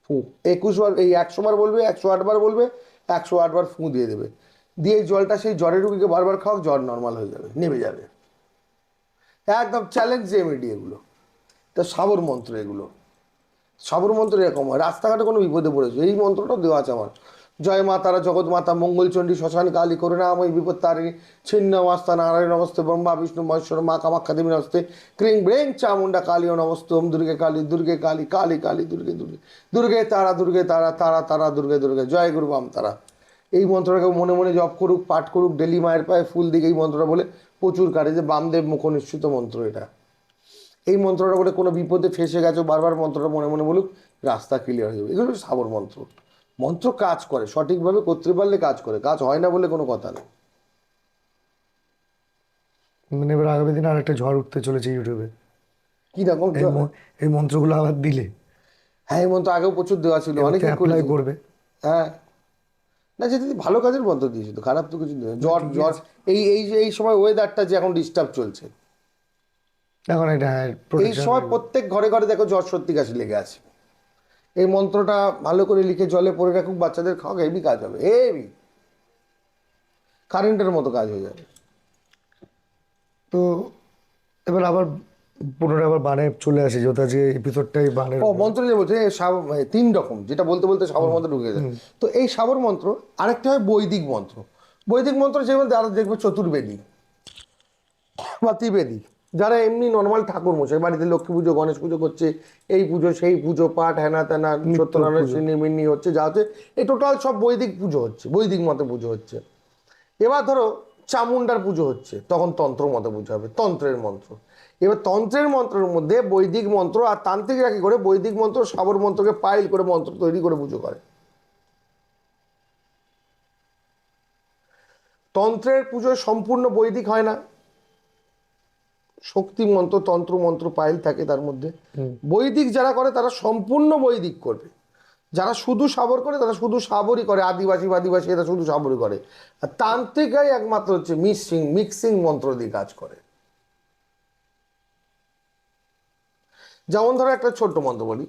ফু 21 বার, এই 100 বার বলবে, 108 বার বলবে, 108 বার ফু দিয়ে দেবে, দিয়ে এই জলটা সেই জ্বরের রুগীকে বারবার খাও, জ্বর নর্মাল হয়ে যাবে, নেমে যাবে। একদম চ্যালেঞ্জ রেমেডি এগুলো, তো সাবর মন্ত্র এগুলো। সাবর মন্ত্র এরকম হয়, রাস্তাঘাটে কোনো বিপদে পড়েছে এই মন্ত্রটা দেওয়া আছে আমার। জয় মা তারা জগৎ মাতা মঙ্গলচণ্ডী শ্মশান কালী করুণাময়ী বিপদ তারিণী ছিন্ন মাস্তা নারায়ণ নমস্তে ব্রহ্মা বিষ্ণু মহেশ্বর মা কামাখ্যা দেবী নমস্তে ক্রিং ব্রেং চামুন্ডা কালী ও নমস্তে ওম দুর্গে কালী দুর্গে কালী কালী কালী দুর্গে দুর্গে দুর্গে তারা তারা তারা দুর্গে দুর্গে জয় গুরু বাম তারা। এই মন্ত্রটাকে মনে মনে জপ করুক, পাঠ করুক, ডেলি মায়ের পায়ে ফুল দিকে এই মন্ত্রটা বলে প্রচুর কাটে, যে বামদেব মুখ নিশ্চিত মন্ত্র এটা। এই মন্ত্রটা বলে কোনো বিপদে ফেসে গেছো, বারবার মন্ত্রটা মনে মনে বলুক, রাস্তা ক্লিয়ার হয়ে যাবে। এগুলো সাবর মন্ত্র। মন্ত্র কাজ করে, সঠিকভাবে করতে পারলে কাজ করে, কাজ হয় না বলে কোনো কথা নেই। মানে এবার আগামী দিনে আরেকটা ঝড় উঠতে চলেছে ইউটিউবে, কিরকম? এই মন্ত্রগুলো আবার দিলে। হ্যাঁ, এই মন্ত্র আগেও প্রচুর দেওয়া ছিল, অনেকে অ্যাপ্লাই করবে। হ্যাঁ, না যেটা ভালো কাজের মন্ত্র দিয়েছে তো, খারাপ তো কিছু নেই। জ্বর জ্বর এই সময় ওয়েদারটা যে এখন ডিস্টার্ব চলছে, এখন এটা এই সময় প্রত্যেক ঘরে ঘরে দেখো জ্বর সর্দি কাশি লেগে আছে। এই মন্ত্রটা ভালো করে লিখে জলে পড়ে রাখুক, বাচ্চাদের খাওয়া, হেভি কাজ হবে, হেভি কারেন্টের মতো কাজ হয়ে যাবে। তো এবার আবার পুনরায় আবার বানে চলে আসে, যেহেতু আজকে এপিসোডটাই বানের। ও মন্ত্র যে বলছে তিন রকম, যেটা বলতে বলতে সাবর মন্ত্র ঢুকে যায়। তো এই সাবর মন্ত্র আরেকটা হয় বৈদিক মন্ত্র। বৈদিক মন্ত্র যেমন যারা দেখবে চতুর্বেদী বা ত্রিবেদী, যারা এমনি নর্মাল ঠাকুর মশাই বাড়িতে লক্ষ্মী পুজো গণেশ পুজো করছে, এই পুজো সেই পুজো পাঠ হ্যানা ত্যানা সত্যনারায়ণ শ্রীনির্মিনী হচ্ছে, যা হচ্ছে এই টোটাল সব বৈদিক পুজো হচ্ছে, বৈদিক মতে পুজো হচ্ছে। এবার ধরো চামুন্ডার পুজো হচ্ছে, তখন তন্ত্র মতে পুজো হবে, তন্ত্রের মন্ত্র। এবার তন্ত্রের মন্ত্রের মধ্যে বৈদিক মন্ত্র আর তান্ত্রিকরা কি করে বৈদিক মন্ত্র সাবর মন্ত্রকে পাইল করে মন্ত্র তৈরি করে পুজো করে। তন্ত্রের পুজো সম্পূর্ণ বৈদিক হয় না, শক্তি মন্ত্র তন্ত্র মন্ত্র পাইল থাকে তার মধ্যে। বৈদিক যারা করে তারা সম্পূর্ণ বৈদিক করবে, যারা শুধু সাবর করে তারা শুধু সাবরই করে, আদিবাসী এরা শুধু সাবরই করে। আর তান্ত্রিকাই একমাত্র হচ্ছে মিক্সিং মন্ত্র দিয়ে কাজ করে। যেমন ধরো একটা ছোট্ট মন্ত্র বলি,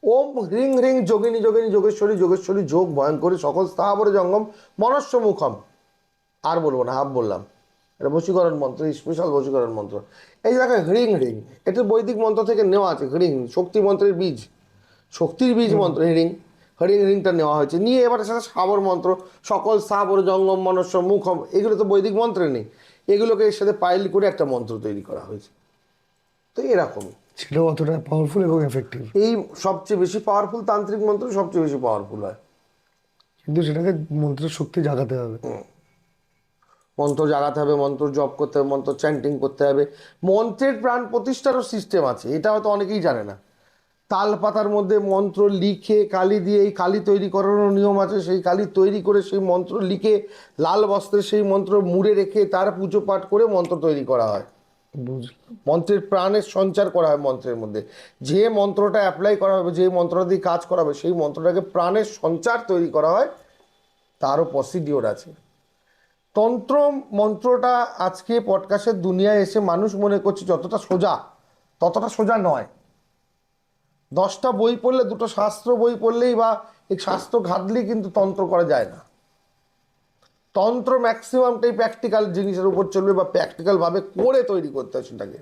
ওম হ্রিং হ্রিং যোগিনী যোগিনী যোগেশ্বরী যোগেশ্বরী যোগ ভয়ঙ্করী সকল স্থাবরে জঙ্গম মনস্য মুখম। আর বলবো না, হাফ বললাম। এটা বশীকরণ মন্ত্র, স্পেশাল বশীকরণ মন্ত্র। এই দেখো হ্রিং হ্রিং, এটা বৈদিক মন্ত্র থেকে নেওয়া আছে। হ্রিং শক্তি মন্ত্রের বীজ, শক্তির বীজ মন্ত্র হ্রিং, হ্রিংটা নেওয়া হয়েছে। নিয়ে এবার সেটা সাবর মন্ত্র, সকল স্থাবর জঙ্গম মনস্য মুখম, এগুলো তো বৈদিক মন্ত্রে নেই, এগুলোকে এর সাথে পাইল করে একটা মন্ত্র তৈরি করা হয়েছে। তো এরকমই সেটাও অতটা পাওয়ারফুল এবং এফেক্টিভ। এই সবচেয়ে বেশি পাওয়ারফুল তান্ত্রিক মন্ত্র, সবচেয়ে বেশি পাওয়ারফুল হয়। কিন্তু সেটাকে মন্ত্রের শক্তি জাগাতে হবে, মন্ত্র জাগাতে হবে, মন্ত্র জপ করতে হবে, মন্ত্র চ্যান্টিং করতে হবে। মন্ত্রের প্রাণ প্রতিষ্ঠারও সিস্টেম আছে, এটা হয়তো অনেকেই জানে না। তাল পাতার মধ্যে মন্ত্র লিখে কালি দিয়ে এই কালি তৈরি করারও নিয়ম আছে। সেই কালি তৈরি করে সেই মন্ত্র লিখে লাল বস্ত্রে সেই মন্ত্র মুড়ে রেখে তার পুজো পাঠ করে মন্ত্র তৈরি করা হয়। বুঝলাম। মন্ত্রের প্রাণের সঞ্চার করা হয় মন্ত্রের মধ্যে। যে মন্ত্রটা অ্যাপ্লাই করা হবে, যে মন্ত্রটা দিয়ে কাজ করা হবে, সেই মন্ত্রটাকে প্রাণের সঞ্চার তৈরি করা হয়, তারও প্রসিডিওর আছে। তন্ত্র মন্ত্রটা আজকে পডকাস্টের দুনিয়ায় এসে মানুষ মনে করছে যতটা সোজা, ততটা সোজা নয়। 10টা বই পড়লে, 2টো শাস্ত্র বই পড়লেই বা এই শাস্ত্র ঘাটলেই কিন্তু তন্ত্র করা যায় না। তন্ত্র ম্যাক্সিমামটাই প্র্যাকটিক্যাল জিনিসের উপর চলবে, বা প্র্যাকটিক্যালভাবে করে তৈরি করতে হয় সেটাকে,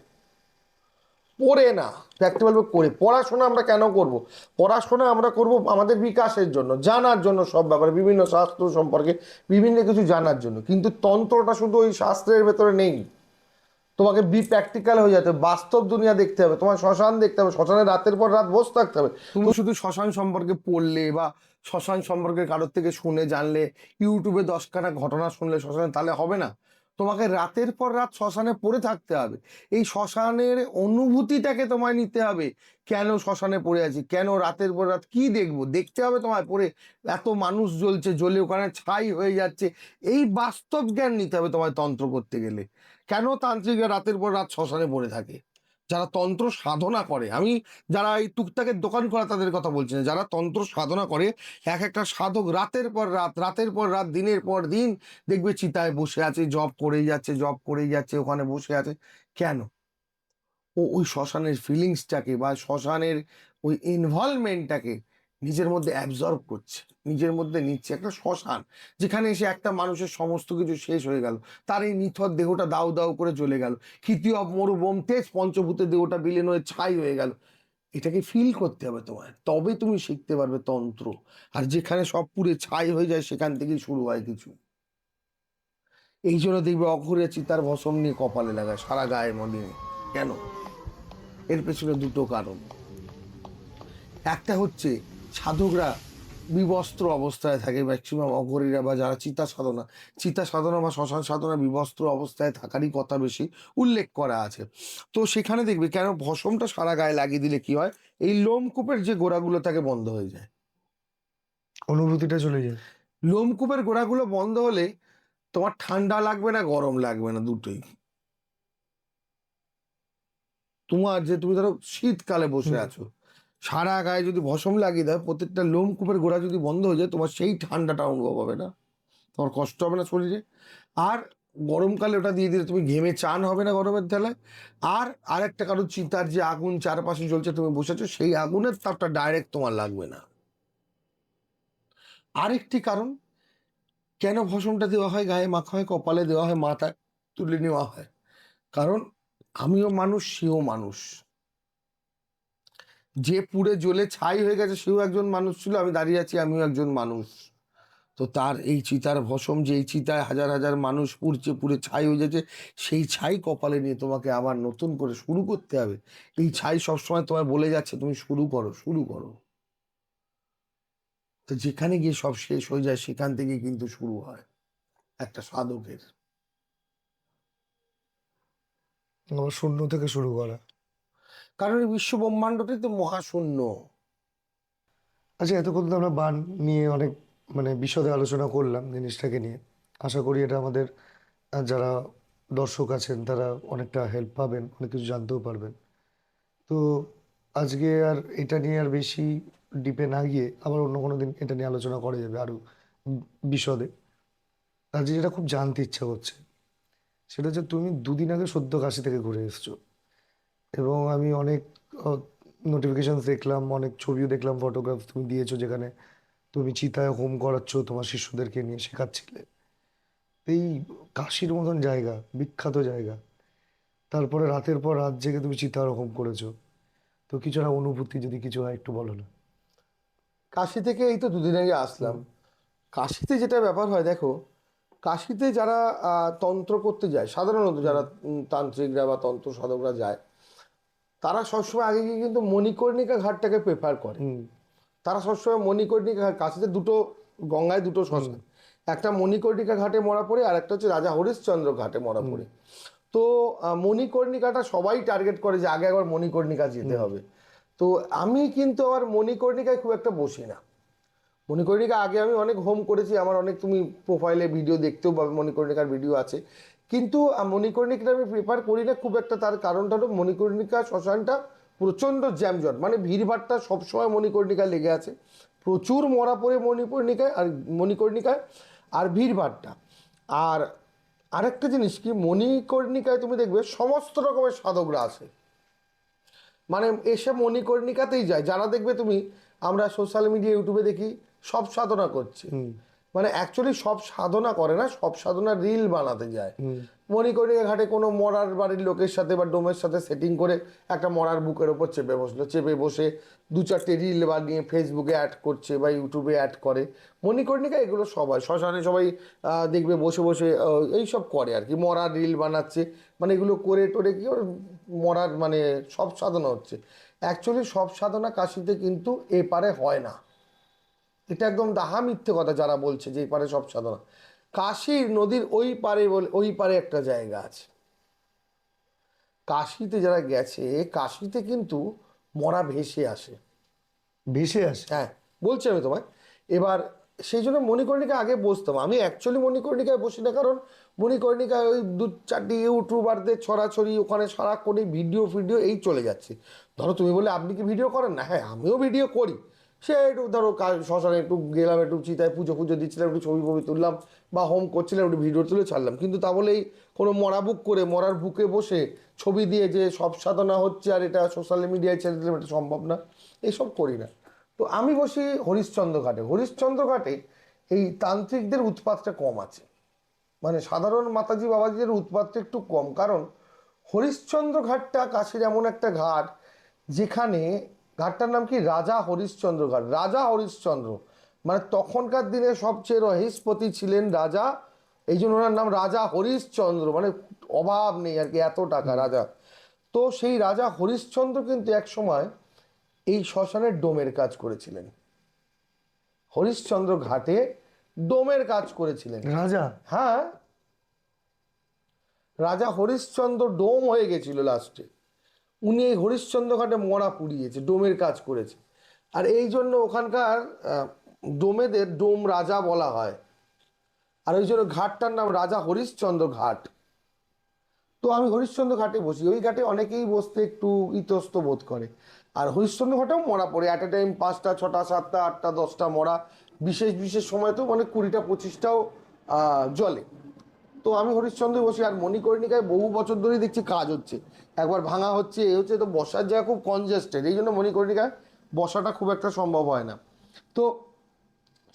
পড়ে না, প্র্যাকটিক্যালভাবে করে। পড়াশোনা আমরা কেন করব? পড়াশোনা আমরা করব আমাদের বিকাশের জন্য, জানার জন্য, সব ব্যাপারে বিভিন্ন শাস্ত্র সম্পর্কে বিভিন্ন কিছু জানার জন্য। কিন্তু তন্ত্রটা শুধু ওই শাস্ত্রের ভেতরে নেই, তোমাকে প্র্যাকটিক্যাল হয়ে যেতে হবে, বাস্তব দুনিয়া দেখতে হবে, তোমার শ্মশান দেখতে হবে, শ্মশানে রাতের পর রাত বসে থাকতে হবে। তুমি শুধু শ্মশান সম্পর্কে পড়লে বা শ্মশান সম্পর্কে কারোর থেকে শুনে জানলে, ইউটিউবে 10খানা ঘটনা শুনলে শ্মশানে, তাহলে হবে না। তোমাকে রাতের পর রাত শ্মশানে পড়ে থাকতে হবে। এই শ্মশানের অনুভূতিটাকে তোমায় নিতে হবে। কেন শ্মশানে পড়ে আছি, কেন রাতের পর রাত কি দেখবো, দেখতে হবে তোমায় পড়ে। এত মানুষ জ্বলছে, জ্বলে ওখানে ছাই হয়ে যাচ্ছে, এই বাস্তব জ্ঞান নিতে হবে তোমায় তন্ত্র করতে গেলে। কেন তান্ত্রিকরা রাতের পর রাত শ্মশানে পড়ে থাকে? যারা তন্ত্র সাধনা করে, আমি যারা এই টুকটাকের দোকান করা তাদের কথা বলছি না, যারা তন্ত্র সাধনা করে, এক একটা সাধক রাতের পর রাত, রাতের পর রাত, দিনের পর দিন দেখবে চিতায় বসে আছে, জব করেই যাচ্ছে, জব করেই যাচ্ছে, ওখানে বসে আছে। কেন? ও ওই শ্মশানের ফিলিংসটাকে বা শ্মশানের ওই ইনভলভমেন্টটাকে নিজের মধ্যে অ্যাবজর্ব করছে, নিজের মধ্যে নিচ্ছে। একটা শ্মশান যেখানে এসে একটা মানুষের সমস্ত কিছু শেষ হয়ে গেল, তার এই নিথর দেহটা দাউ দাউ করে চলে গেল, ক্ষিতি অব মরুবোম তেজ পঞ্চভূতের দেহটা বিলীন হয়ে ছাই হয়ে গেল। এটাকে ফিল করতে হবে তোমায়, তবে তুমি শিখতে পারবে তন্ত্র। আর যেখানে সব পুড়ে ছাই হয়ে যায় সেখান থেকেই শুরু হয় কিছু। এই জন্য দেখবে অঘরে চিতার ভস্ম নিয়ে কপালে লাগায় সারা গায়ে মনে। কেন? এর পেছনে দুটো কারণ। একটা হচ্ছে সাধকরা বিবস্ত্র অবস্থায় থাকে, ম্যাক্সিমাম অঘরীরা বা যারা চিতা সাধনা বা শ্মশান সাধনা বিবস্ত্র অবস্থায় থাকারই কথা বেশি উল্লেখ করা আছে। তো সেখানে দেখবে কেন ভস্মটা সারা গায়ে লাগিয়ে দিলে কি হয়, এই লোমকূপের যে গোড়াগুলো থাকে বন্ধ হয়ে যায়। অনুভূতিটা চলে যায়। লোমকূপের গোড়াগুলো বন্ধ হলে তোমার ঠান্ডা লাগবে না, গরম লাগবে না, দুটোই। তোমার যে তুমি ধরো শীতকালে বসে হুম। আছো, সারা গায়ে যদি ভস্ম লাগিয়ে দেয়, প্রত্যেকটা লোমকূপের গোড়া যদি বন্ধ হয়ে যায়, তোমার সেই ঠান্ডাটা অনুভব হবে না, তোমার কষ্ট হবে না শরীরে। আর গরমকালে ওটা দিয়ে দিলে তুমি ঘেমে চান হবে না গরমের ঠেলায়। আর আরেকটা কারণ, চিতার যে আগুন চারপাশে জ্বলছে, তুমি বসেছো, সেই আগুনের তাপটা ডাইরেক্ট তোমার লাগবে না। আরেকটি কারণ কেন ভস্মটা দেওয়া হয়, গায়ে মাখা হয়, কপালে দেওয়া হয়, মাথায় তুলে নেওয়া হয়, কারণ আমিও মানুষ, সেও মানুষ। যে পুড়ে জ্বলে ছাই হয়ে গেছে সেও একজন মানুষ ছিল, আমি দাঁড়িয়ে আছি, আমিও একজন মানুষ। তো তার এই চিতার ভস্ম, যে এই চিতায় হাজার হাজার মানুষ পুড়ছে, পুড়ে ছাই হয়ে যাচ্ছে, সেই ছাই কপালে নিয়ে তোমাকে আবার নতুন করে শুরু করতে হবে। এই ছাই সবসময় তোমায় বলে যাচ্ছে তুমি শুরু করো, শুরু করো। তো যেখানে গিয়ে সব শেষ হয়ে যায়, সেখান থেকে কিন্তু শুরু হয় একটা সাধকের। আমার শূন্য থেকে শুরু করা। কারণ এই বিশ্ব ব্রহ্মাণ্ডটাই তো মহাশূন্য। আচ্ছা, এতক্ষণ তো আমরা বান নিয়ে অনেক মানে বিশদে আলোচনা করলাম জিনিসটাকে নিয়ে। আশা করি এটা আমাদের যারা দর্শক আছেন তারা অনেকটা হেল্প পাবেন, অনেক কিছু জানতেও পারবেন। তো আজকে আর এটা নিয়ে আর বেশি ডিপে না গিয়ে আবার অন্য কোনো দিন এটা নিয়ে আলোচনা করা যাবে আরও বিশদে। আজকে যেটা খুব জানতে ইচ্ছা করছে সেটা হচ্ছে, তুমি দুদিন আগে সদ্য কাশি থেকে ঘুরে এসেছো, এবং আমি অনেক নোটিফিকেশন দেখলাম, অনেক ছবিও দেখলাম, ফটোগ্রাফ তুমি দিয়েছো যেখানে তুমি চিতায় হোম করাচ্ছ তোমার শিষ্যদেরকে নিয়ে শেখাচ্ছিলে। এই কাশির মতন জায়গা, বিখ্যাত জায়গা, তারপরে রাতের পর রাত জেগে তুমি চিতার হোম করেছো। তো কিছু না অনুভূতি যদি কিছু হয় একটু বলো না। কাশি থেকে এই তো দুদিন আগে আসলাম। কাশিতে যেটা ব্যাপার হয় দেখো, কাশিতে যারা তন্ত্র করতে যায়, সাধারণত যারা তান্ত্রিকরা বা তন্ত্র সাধকরা যায়, তারা সবসময় আগে গিয়ে কিন্তু মণিকর্ণিকা ঘাটটাকে প্রেফার করে। হুম। তারা সবসময় মণিকর্ণিকা ঘাট, কাশিতে দুটো, গঙ্গায় দুটো শ্মশান, একটা মণিকর্ণিকা ঘাটে মরা পড়ে, আর একটা হচ্ছে রাজা হরিশ্চন্দ্র ঘাটে মরা পড়ে। তো মণিকর্ণিকাটা সবাই টার্গেট করে যে আগে একবার মণিকর্ণিকা যেতে হবে। তো আমি কিন্তু আবার মণিকর্ণিকায় খুব একটা বসি না। মণিকর্ণিকা আগে আমি অনেক হোম করেছি, আমার অনেক, তুমি প্রোফাইলে ভিডিও দেখতেও পাবে, মণিকর্ণিকার ভিডিও আছে। কিন্তু মণিকর্ণিকাটা আমি প্রেফার করি না খুব একটা। তার কারণটা হলো মণিকর্ণিকা শ্মশানটা প্রচণ্ড জ্যামজট, মানে ভিড়ভাড়টা সবসময় মণিকর্ণিকায় লেগে আছে, প্রচুর মরা পড়ে মণিকর্ণিকায়, আর ভিড়ভাড়টা। আর আরেকটা জিনিস কি, মণিকর্ণিকায় তুমি দেখবে সমস্ত রকমের সাধকরা আছে, মানে এসে মণিকর্ণিকাতেই যায়। যারা দেখবে তুমি, আমরা সোশ্যাল মিডিয়া ইউটিউবে দেখি সব সাধনা করছে, মানে অ্যাকচুয়ালি সব সাধনা করে না, সব সাধনা রিল বানাতে যায়। মণিকর্ণিকা ঘাটে কোনো মরার বাড়ির লোকের সাথে বা ডোমের সাথে সেটিং করে একটা মরার বুকের ওপর চেপে বসলো, চেপে বসে দু চারটে রিল বানিয়ে ফেসবুকে অ্যাড করছে বা ইউটিউবে অ্যাড করে। মণিকর্ণিকা এগুলো সবাই শ্মশানে সবাই দেখবে বসে বসে এইসব করে আর কি, মরার রিল বানাচ্ছে, মানে এগুলো করে টোরে কি ওর মরার মানে সব সাধনা হচ্ছে। অ্যাকচুয়ালি সব সাধনা কাশিতে কিন্তু এপারে হয় না, এটা একদম দাহা মিথ্যে কথা যারা বলছে যে এই পারে সব সাধনা। কাশীর নদীর ওই পারে বলে, ওই পারে একটা জায়গা আছে, কাশিতে যারা গেছে, কাশিতে কিন্তু মরা ভেসে আসে। ভেসে আসে? হ্যাঁ, বলছি আমি তোমায়। এবার সেই জন্য মণিকর্ণিকা আগে বসতাম আমি, অ্যাকচুয়ালি মণিকর্ণিকায় বসি না, কারণ মণিকর্ণিকায় ওই দু চারটি ইউটিউবারদের ছড়াছড়ি, ওখানে সারাক্ষণই ভিডিও ফিডিও এই চলে যাচ্ছে। ধরো তুমি বলে আপনি কি ভিডিও করেন না, হ্যাঁ আমিও ভিডিও করি। সে একটু ধরো শ্মশানে একটু গেলাম, একটু চিতায় পুজো পুজো দিচ্ছিলাম, একটু ছবি ফবি তুললাম, বা হোম করছিলাম, একটু ভিডিও তুলে ছাড়লাম। কিন্তু তা বলেই কোনো মরা বুক করে মরার বুকে বসে ছবি দিয়ে যে সব সাধনা হচ্ছে আর এটা সোশ্যাল মিডিয়ায় ছেড়ে দিলাম, এটা সম্ভব না, এইসব করি না। তো আমি বসি হরিশ্চন্দ্র ঘাটে। হরিশ্চন্দ্র ঘাটে এই তান্ত্রিকদের উৎপাতটা কম আছে, মানে সাধারণ মাতাজি বাবাজিদের উৎপাতটা একটু কম। কারণ হরিশ্চন্দ্র ঘাটটা কাশীর এমন একটা ঘাট যেখানে ঘাটটার নাম কি রাজা হরিশ্চন্দ্র ঘাট। রাজা হরিশ্চন্দ্র মানে তখনকার দিনে সবচেয়ে রহিসপতি ছিলেন রাজা, এই জন্য ওনার নাম রাজা হরিশ্চন্দ্র, মানে অভাব নেই আর কি, এত টাকা রাজা। তো সেই রাজা হরিশ্চন্দ্র কিন্তু এক সময় এই শ্মশানের ডোমের কাজ করেছিলেন। হরিশ্চন্দ্র ঘাটে ডোমের কাজ করেছিলেন রাজা? হ্যাঁ, রাজা হরিশ্চন্দ্র ডোম হয়ে গেছিল লাস্টে। উনি এই হরিশ্চন্দ্র ঘাটে মরা পুড়িয়েছে, ডোমের কাজ করেছে। আর এই জন্য ওখানকার ডোমেদের ডোম রাজা বলা হয়। আর ওই জন্য ঘাটটার নাম রাজা হরিশ্চন্দ্র ঘাট। তো আমি হরিশ্চন্দ্র ঘাটে বসি, ওই ঘাটে অনেকেই বসতে একটু ইতস্ত বোধ করে। আর হরিশ্চন্দ্র ঘাটেও মরা পড়ে অ্যাট এ টাইম 5টা 6টা 7টা 8টা 10টা মরা, বিশেষ বিশেষ সময় তো মানে 20টা 25টাও জলে। তো আমি হরিশ্চন্দ্রে বসি, আর মণিকর্ণিকায় বহু বছর ধরেই দেখছি কাজ হচ্ছে, একবার ভাঙা হচ্ছে এ হচ্ছে, তো বসার জায়গা খুব কনজেস্টেড, এই জন্য মণিকর্ণিকায় বসাটা খুব একটা সম্ভব হয় না। তো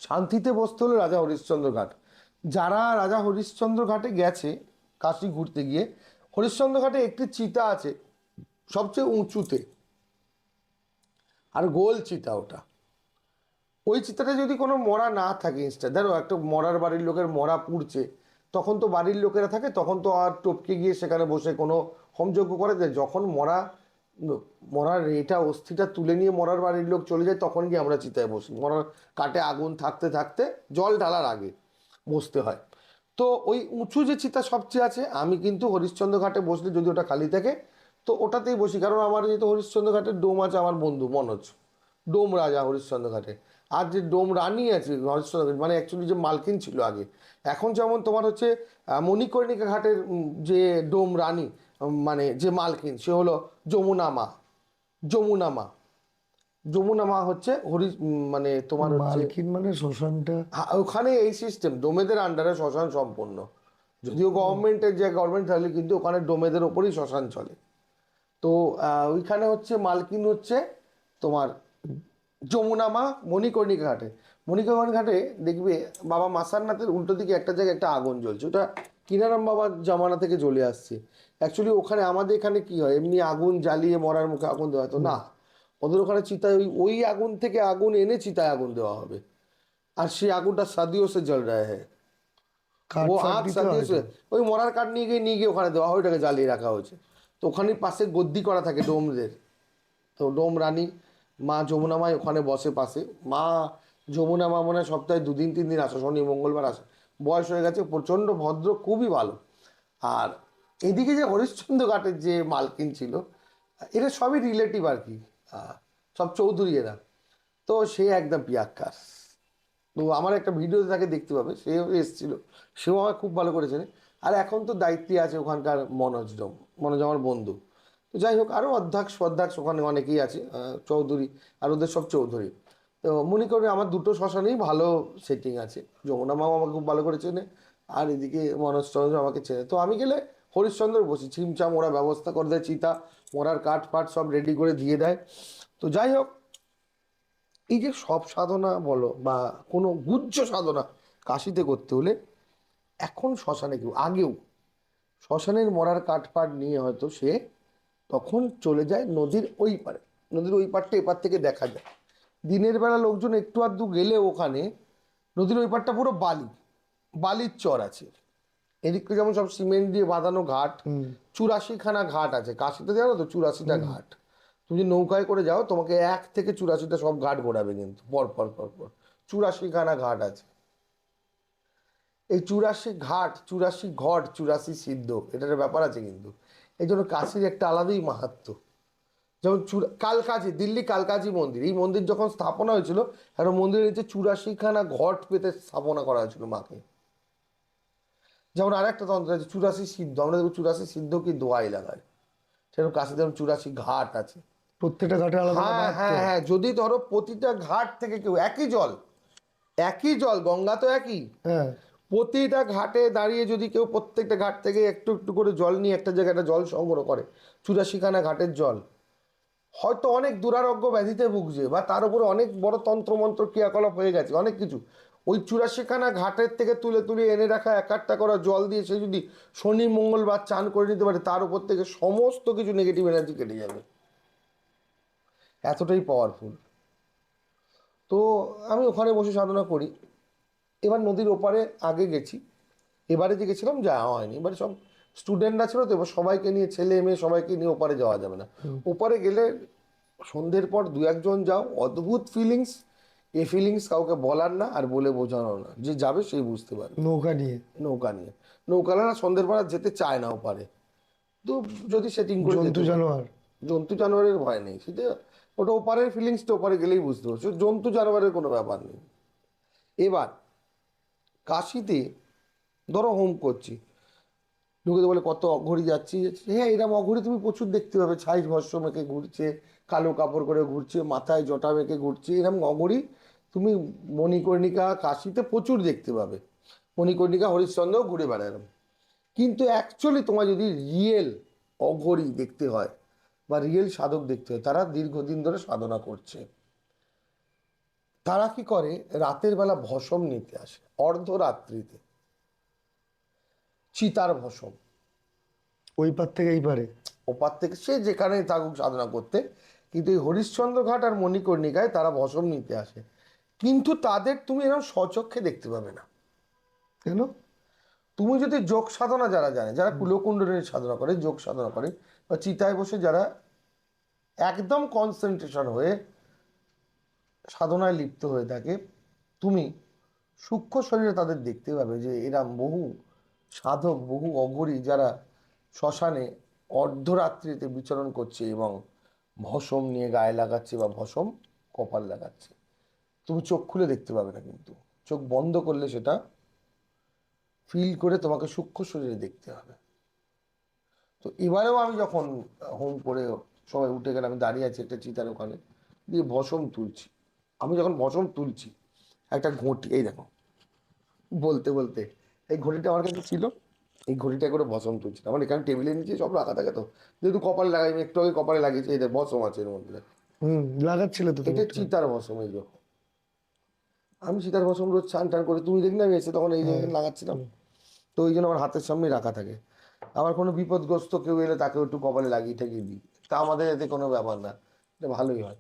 শান্তিতে বসতে হলে রাজা হরিশ্চন্দ্র ঘাট। যারা রাজা হরিশ্চন্দ্র ঘাটে গেছে কাশি ঘুরতে গিয়ে, হরিশ্চন্দ্র ঘাটে একটি চিতা আছে সবচেয়ে উঁচুতে, আর গোল চিতা ওটা। ওই চিতাটা যদি কোনো মরা না থাকে, ইনস্ট্যান্ট ধরো একটা মরার বাড়ির লোকের মরা পুড়ছে, তখন তো বাড়ির লোকেরা থাকে, তখন তো আর টপকে গিয়ে সেখানে বসে কোনো হোমযজ্ঞ করে দেয়। যখন মরার এটা অস্থিটা তুলে নিয়ে মরার বাড়ির লোক চলে যায়, তখন গিয়ে আমরা চিতায় বসি। মরার কাটে আগুন থাকতে থাকতে জল ঢালার আগে বসতে হয়। তো ওই উঁচু যে চিতা সবচেয়ে আছে, আমি কিন্তু হরিশ্চন্দ্র ঘাটে বসলে যদি ওটা খালি থাকে তো ওটাতেই বসি, কারণ আমার যেহেতু হরিশ্চন্দ্র ঘাটের ডোম আছে, আমার বন্ধু মনোজ ডোম রাজা হরিশ্চন্দ্র ঘাটে। আর যে ডোম রানী আছে হরিশ্চন্দ্র ঘাট, মানে অ্যাকচুয়ালি যে মালকিন ছিল আগে। এখন যেমন তোমার হচ্ছে মণিকর্ণিকা ঘাটের যে ডোম রানী, মানে যে মালকিন, সে হলো যমুনা মা। যমুনা মা, যমুনা মা হচ্ছে মানে তোমার হচ্ছে মালকিন মানে শ্মশানটা? ওখানে এই সিস্টেম, ডোমেদের আন্ডারে শ্মশান সম্পন্ন। যদিও গভর্নমেন্টের যে গভর্নমেন্ট থাকলে, কিন্তু ওখানে ডোমেদের ওপরই শ্মশান চলে। তো ওইখানে হচ্ছে মালকিন হচ্ছে তোমার যমুনা মা মণিকর্ণিকা ঘাটে। মণিকর্ণিকা ঘাটে দেখবে বাবা মাসারনাথের উল্টো দিকে একটা জায়গায় একটা আগুন জ্বলছে, ওটা কিনারাম বাবার জামানা থেকে জ্বলে আসছে। অ্যাকচুয়ালি ওখানে আমাদের এখানে কি হয়, এমনি আগুন জ্বালিয়ে মরার মুখে আগুন দেওয়া হয় তো না, ওদের ওখানে চিতায় ওই আগুন থেকে আগুন এনে চিতায় আগুন দেওয়া হবে। আর সেই আগুনটা সাদিও সে জ্বল রहा है, কাঠ ও ফাট আগ দিতে সাদিও হয় সে, তো? ওই মরার কাঠ নিয়ে গিয়ে ওখানে দেওয়া হয়, ওইটাকে জ্বালিয়ে রাখা হয়েছে। তো ওখানে পাশে গদ্দি করা থাকে ডোমদের। তো ডোম রানী মা যমুনা মাই ওখানে বসে পাশে। মা যমুনা মা মনে হয় সপ্তাহে 2 দিন 3 দিন আসে, শনি মঙ্গলবার আসে। বয়স হয়ে গেছে, প্রচণ্ড ভদ্র, খুবই ভালো। আর এদিকে যে হরিশ্চন্দ্র ঘাটের যে মালকিন ছিল, এরা সবই রিলেটিভ আর কি, সব চৌধুরী এরা। তো সে একদম পিয়াক্কার। তো আমার একটা ভিডিওতে তাকে দেখতে পাবে, সেও এসেছিল, সেও আমার খুব ভালো করেছে। আর এখন তো দায়িত্বে আছে ওখানকার মনোজ ডোম, মনোজ আমার বন্ধু। তো যাই হোক, আরও অধ্যক্ষ ফধ্যক্ষ ওখানে অনেকেই আছে, চৌধুরী, আর ওদের সব চৌধুরী। তো মনে করি আমার দুটো শ্মশানেই ভালো সেটিং আছে, যমুনা মাও আমাকে খুব ভালো করে চেনে, আর এদিকে মনোজ চন্দ্র আমাকে চেনে। তো আমি গেলে হরিশ্চন্দ্র বসি, ছিমছাম ওরা ব্যবস্থা করে দেয়, চিতা মরার কাঠ ফাট সব রেডি করে দিয়ে দেয়। তো যাই হোক, এই যে সব সাধনা বলো বা কোনো গুহ্য সাধনা কাশিতে করতে হলে, এখন শ্মশানে কেউ, আগেও শ্মশানের মরার কাঠপাট নিয়ে হয়তো সে তখন চলে যায় নদীর ওই পারে। নদীর ওই পারটা এপার থেকে দেখা যায়। দিনের বেলা লোকজন একটু আধটু গেলে ওখানে নদীর ওই পারটা পুরো বালি, বালির চর আছে। এদিকে যেমন সব সিমেন্ট দিয়ে বাঁধানো ঘাট, 84খানা ঘাট আছে কাশিতে, জানো তো 84টা ঘাট। তুমি যদি নৌকায় করে যাও, তোমাকে 1 থেকে 84টা সব ঘাট ঘোরাবে, কিন্তু পর পর পর পর 84খানা ঘাট আছে। এই 84 ঘাট, 84 ঘট, 84 সিদ্ধ, এটার ব্যাপার আছে কিন্তু। এই জন্য কাশীর একটা আলাদাই মাহাত্ম্য। যেমন কালকাজি, দিল্লি কালকাজি মন্দির, এই মন্দির যখন স্থাপনা হয়েছিল, একটা মন্দিরের নিচে 84খানা ঘট পেতে স্থাপনা করা হয়েছিল মাকে। যেমন আর একটা তন্ত্র আছে 84 সিদ্ধ, আমরা দেখবো 84 সিদ্ধ কি দোয়াই লাগায়, সেরকম কাশিতে যেমন 84 ঘাট আছে। প্রত্যেকটা ঘাটে আলাদা আলাদা হ্যাঁ মাহাত্ম্য? হ্যাঁ হ্যাঁ, যদি ধরো প্রতিটা ঘাট থেকে কেউ, একই জল, একই জল, গঙ্গা তো একই, হ্যাঁ। প্রতিটা ঘাটে দাঁড়িয়ে যদি কেউ প্রত্যেকটা ঘাট থেকে একটু একটু করে জল নিয়ে একটা জায়গায় একটা জল সংগ্রহ করে, 84খানা ঘাটের জল, হয়তো অনেক দুরারোগ্য ব্যাধিতে ভুগছে, বা তার উপরে অনেক বড় তন্ত্রমন্ত্র ক্রিয়াকলাপ হয়ে গেছে, অনেক কিছু, ওই 84খানা ঘাটের থেকে তুলে তুলে এনে রাখা এক একটা করা জল দিয়ে সে যদি শনি মঙ্গলবার চান করে নিতে পারে, তার উপর থেকে সমস্ত কিছু নেগেটিভ এনার্জি কেটে যাবে। এতটাই পাওয়ারফুল। তো আমি ওখানে বসে সাধনা করি। এবার নদীর ওপারে আগে গেছি, এবারে যে গেছিলাম যাওয়া হয়নি, এবারে সব স্টুডেন্টরা ছিল তো, এবার সবাইকে নিয়ে, ছেলে মেয়ে সবাইকে নিয়ে ওপারে যাওয়া যাবে না। ওপারে গেলে সন্ধ্যের পর দু একজন যাও, অদ্ভুত ফিলিংস। এই ফিলিংস কাউকে বলার না আর বলে বোঝানোর না, যে যাবে সেই বুঝতে পারবে। নৌকা নিয়ে নৌকা নিয়ে, নৌকালারা সন্ধ্যের পর আর যেতে চায় না ওপারে। তো যদি সেটিং করে জন্তু যেতে পারে। জানোয়ার জন্তু জানোয়ারের ভয় নেই, সেটা ওটা ওপারের ফিলিংসটা ওপারে গেলেই বুঝতে পারছো, জন্তু জানোয়ারের কোনো ব্যাপার নেই। এবার কাশিতে ধরো হোম করছি, লোকেদের বলে কত অঘরি যাচ্ছি, হ্যাঁ এরকম অঘরি তুমি প্রচুর দেখতে পাবে, ছাই ভস্য মেখে ঘুরছে, কালো কাপড় করে ঘুরছে, মাথায় জটা মেখে ঘুরছে, এরকম অঘরি তুমি মণিকর্ণিকা কাশিতে প্রচুর দেখতে পাবে। মণিকর্ণিকা হরিশ্চন্দ্রও ঘুরে বেড়ায়। কিন্তু অ্যাকচুয়ালি তোমার যদি রিয়েল অঘরি দেখতে হয় বা রিয়েল সাধক দেখতে হয়, তারা দীর্ঘদিন ধরে সাধনা করছে। তারা কি করে, রাতের বেলা ভসম নিতে আসে, অর্ধরাত্রিতে চিতার ভসম। ওই পার থেকে এই পারে। ওপার থেকে সে যেখানেই থাকুক সাধনা করতে, কিন্তু এই হরিশ্চন্দ্র ঘাট আর মণিকর্ণিকায় তারা ভসম নিতে আসে। কিন্তু তাদের তুমি এরকম স্বচক্ষে দেখতে পাবে না। কেন? তুমি যদি যোগ সাধনা যারা জানে, যারা কুলকুণ্ডলীর সাধনা করে, যোগ সাধনা করে, বা চিতায় বসে যারা একদম কনসেন্ট্রেশন হয়ে সাধনায় লিপ্ত হয়ে থাকে, তুমি সূক্ষ্ম শরীরে তাদের দেখতে পাবে যে এরম বহু সাধক, বহু অঘরী যারা শ্মশানে অর্ধরাত্রিতে বিচরণ করছে এবং ভসম নিয়ে গায়ে লাগাচ্ছে বা ভসম কপাল লাগাচ্ছে। তুমি চোখ খুলে দেখতে পাবে না, কিন্তু চোখ বন্ধ করলে সেটা ফিল করে তোমাকে সূক্ষ্ম শরীরে দেখতে হবে। তো এবারেও আমি যখন হোম করে সবাই উঠে গেলে, আমি দাঁড়িয়ে আছি একটা চিতার ওখানে, দিয়ে ভসম তুলছি। আমি যখন ভসম তুলছি, একটা ঘটি, এই দেখো, বলতে বলতে এই ঘড়িটা আমার কাছে ছিল, এই ঘড়িটা করে ভসম তুলছি। আমার এখানে টেবিলে নিচে সব রাখা থাকে, তো যেহেতু কপালে লাগাই, আমি একটু আগে কপালে লাগিয়েছি, এই দেখ ভসম আছে এর মধ্যে। লাগাচ্ছিলে তো তুমি এটা একটু। চিতার ভসম। এই দেখো, আমি চিতার ভসম রোজ স্নান টান করে, তুমি দেখলে আমি এসে তখন এই যে লাগাচ্ছিলাম। তো ওই জন্য আমার হাতের সামনেই রাখা থাকে। আবার কোনো বিপদগ্রস্ত কেউ এলে তাকেও একটু কপালে লাগিয়ে ঠেকিয়ে দিই, তা আমাদের এতে কোনো ব্যাপার না, এটা ভালোই হয়।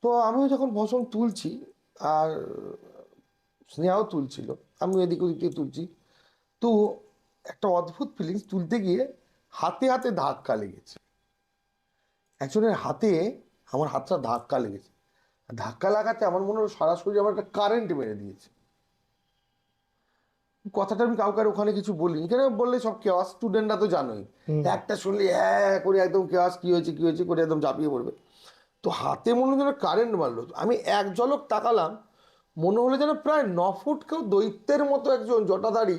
তো আমিও যখন ভসম তুলছি, আর স্নেহাও তুলছিল, আমি এদিক ওদিক দিয়ে তুলছি, তো একটা অদ্ভুত ফিলিংস, তুলতে গিয়ে হাতে হাতে ধাক্কা লেগেছে। একজনের হাতে আমার হাতটা ধাক্কা লেগেছে। ধাক্কা লাগাতে আমার মনে হলো সারা শরীরে আমার একটা কারেন্ট মেরে দিয়েছে। কথাটা আমি কাউকে আর ওখানে কিছু বলিনি, কেন বললে সব কেওয়াস, স্টুডেন্টরা তো জানোই, একটা শুনলে হ্যাঁ করে একদম কেওয়াস, কী হয়েছে কী হয়েছে করে একদম ঝাঁপিয়ে পড়বে। তো হাতে মনে হলো যেন কারেন্ট মারলো। আমি এক ঝলক তাকালাম, মনে হলো যেন প্রায় 9 ফুট কেউ দৈত্যের মতো একজন জটাধারী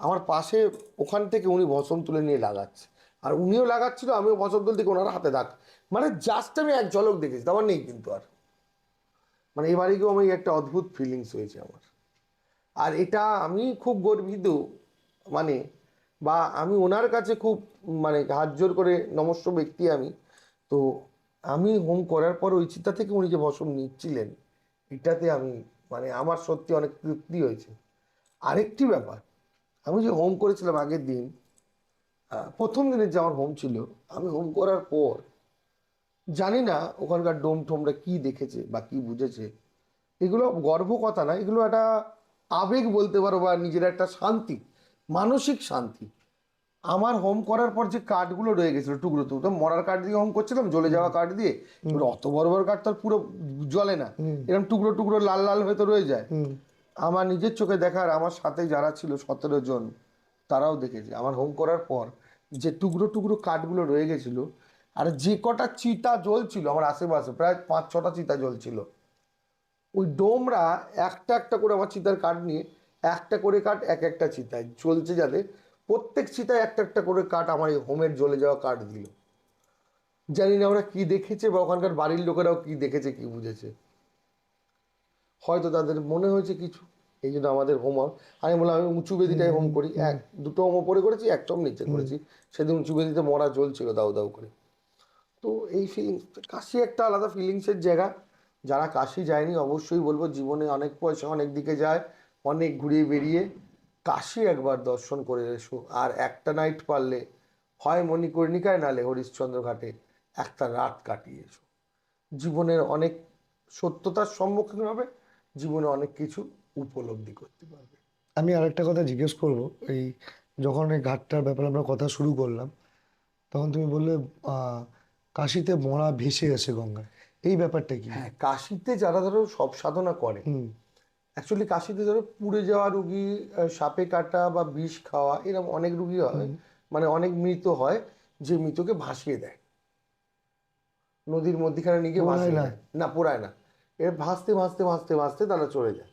আমার পাশে, ওখান থেকে উনি ভসম তুলে নিয়ে লাগাচ্ছে, আর উনিও লাগাচ্ছিল, আমিও ভসম তুলতে গিয়ে ওনার হাতে দাগ। মানে জাস্ট আমি এক ঝলক দেখেছি, আমার নেই কিন্তু আর। মানে এবারে গিয়েও আমি একটা অদ্ভুত ফিলিংস হয়েছে আমার। আর এটা আমি খুব গর্বিত, মানে, বা আমি ওনার কাছে খুব, মানে হাত জোর করে নমস্য ব্যক্তি আমি। তো আমি হোম করার পর ওই চিতা থেকে উনি যে ভসম নিচ্ছিলেন, এটাতে আমি, মানে আমার সত্যি অনেক তৃপ্তি হয়েছে। আরেকটি ব্যাপার, আমি যে হোম করেছিলাম আগের দিন, প্রথম দিনের যে আমার হোম ছিল, আমি হোম করার পর জানি না ওখানকার ডোম টোমরা কি দেখেছে বা কি বুঝেছে। এগুলো গর্ব কথা না, এগুলো একটা আবেগ বলতে পারো, বা নিজের একটা শান্তি, মানসিক শান্তি। আমার হোম করার পর যে কাঠগুলো রয়ে গেছিলো টুকরো টুকরো, মরার কাঠ দিয়ে হোম করছিলাম, জ্বলে যাওয়া কাঠ দিয়ে, এবার অত বড় বড় কাঠ তো আর পুরো জ্বলে না, এরকম টুকরো টুকরো লাল লাল হয়ে তো রয়ে যায়। আমার নিজের চোখে দেখার, আমার সাথে যারা ছিল 17 জন, তারাও দেখেছে আমার হোম করার পর যে টুকরো টুকরো কাঠগুলো রয়ে গেছিলো। আর যে কটা চিতা জ্বলছিল আমার আশেপাশে, প্রায় 5-6টা চিতা জ্বলছিল, ওই ডোমরা একটা একটা করে আমার চিতার কাঠ নিয়ে, একটা করে কাঠ এক একটা চিতায় জ্বলছে, যাতে প্রত্যেক চিতায় একটা একটা করে কাঠ আমার এই হোমের জ্বলে যাওয়া কাঠ দিল। জানি না ওরা কি দেখেছে, বা ওখানকার বাড়ির লোকেরাও কি দেখেছে কি বুঝেছে, হয়তো তাদের মনে হয়েছে কিছু, এই জন্য আমাদের হোম। আমি বললাম আমি উঁচু বেদিটাই হোম করি, দুটো হোম ওপরে করেছি, একটা হোম নিচে করেছি। সেদিন উঁচু বেদিতে মরা জ্বলছিল দাউ দাউ করে। তো এই ফিলিংস, কাশি একটা আলাদা ফিলিংসের জায়গা। যারা কাশি যায়নি অবশ্যই বলবো, জীবনে অনেক পয়সা অনেক দিকে যায়, অনেক ঘুরিয়ে বেরিয়ে কাশি একবার দর্শন করে এসো। আর একটা নাইট পারলে হয় মণিকর্ণিকায়, নালে হরিশ্চন্দ্র ঘাটে একটা রাত কাটিয়ে এসো। জীবনের অনেক সত্যতার সম্মুখীন হবে, জীবনে অনেক কিছু উপলব্ধি করতে পারবে। আমি আরেকটা কথা জিজ্ঞেস করব, এই যখন এই ঘাটটার ব্যাপারে আমরা কথা শুরু করলাম, তখন তুমি বললে আহ, কাশিতে মরা ভেসে গেছে গঙ্গায়, এই ব্যাপারটা কি? হ্যাঁ, কাশিতে যারা ধরো সব সাধনা করে, হুম। অ্যাকচুয়ালি কাশিতে ধরো পুড়ে যাওয়া রুগী, সাপে কাটা বা বিষ খাওয়া, এরকম অনেক রুগী হয়, মানে অনেক মৃত হয়, যে মৃতকে ভাসিয়ে দেয়, নদীর মধ্যিখানে নিয়ে গিয়ে পোড়ায় ভাসিয়ে না? দেয়, না পোড়ায় না, এর ভাসতে ভাসতে ভাসতে ভাসতে তারা চলে যায়।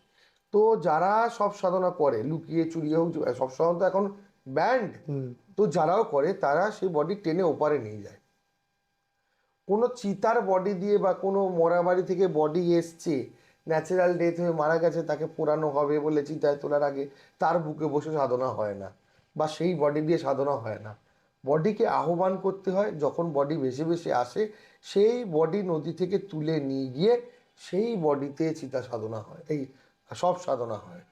তো যারা সব সাধনা করে, লুকিয়ে চুরিয়ে হোক, সব সাধনা তো এখন ব্যান্ড, তো যারাও করে তারা সেই বডি টেনে ওপারে নিয়ে যায়। কোনো চিতার বডি দিয়ে বা কোনো মরা বাড়ি থেকে বডি এসছে, ন্যাচারাল ডেথ হয়ে মারা গেছে, তাকে পোড়ানো হবে বলে চিতায় তোলার আগে তার বুকে বসে সাধনা হয় না, বা সেই বডি দিয়ে সাধনা হয় না। বডিকে আহ্বান করতে হয়, যখন বডি ভেসে ভেসে আসে সেই বডি নদী থেকে তুলে নিয়ে গিয়ে সেই বডিতে চিতা সাধনা হয়, এই সব সাধনা হয়।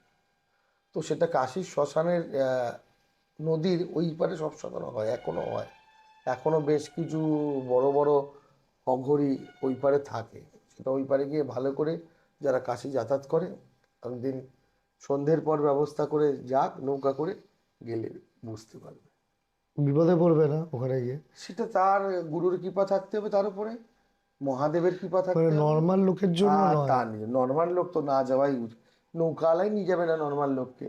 তো সেটা কাশীর শ্মশানের নদীর ওই পারে সব সাধনা হয়, এখনো হয়। এখনো বেশ কিছু বড় বড় অঘরী ওই পারে থাকে। সেটা ওই পারে গিয়ে ভালো করে যারা কাশী যাতায়াত করে, একদিন সন্ধ্যের পর ব্যবস্থা করে যাক, নৌকা করে গেলে বুঝতে পারবে। বিপদে পড়বে না ওখানে গিয়ে? সেটা তার গুরুর কৃপা থাকতে হবে, তার উপরে মহাদেবের কৃপা মানে থাকতে হবে। নর্মাল লোকের জন্য আর নয়? তা নিয়ে নর্মাল লোক তো না যাওয়াই উচিত। নৌকালাই নিয়ে যাবে না নর্মাল লোককে।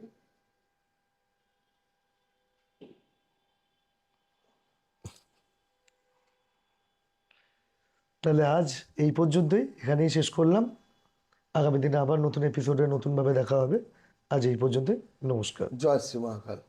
তাহলে আজ এই পর্যন্তই, এখানেই শেষ করলাম। আগামী দিনে আবার নতুন এপিসোডে নতুনভাবে দেখা হবে। আজ এই পর্যন্তই। নমস্কার। জয় শ্রী মহাকাল।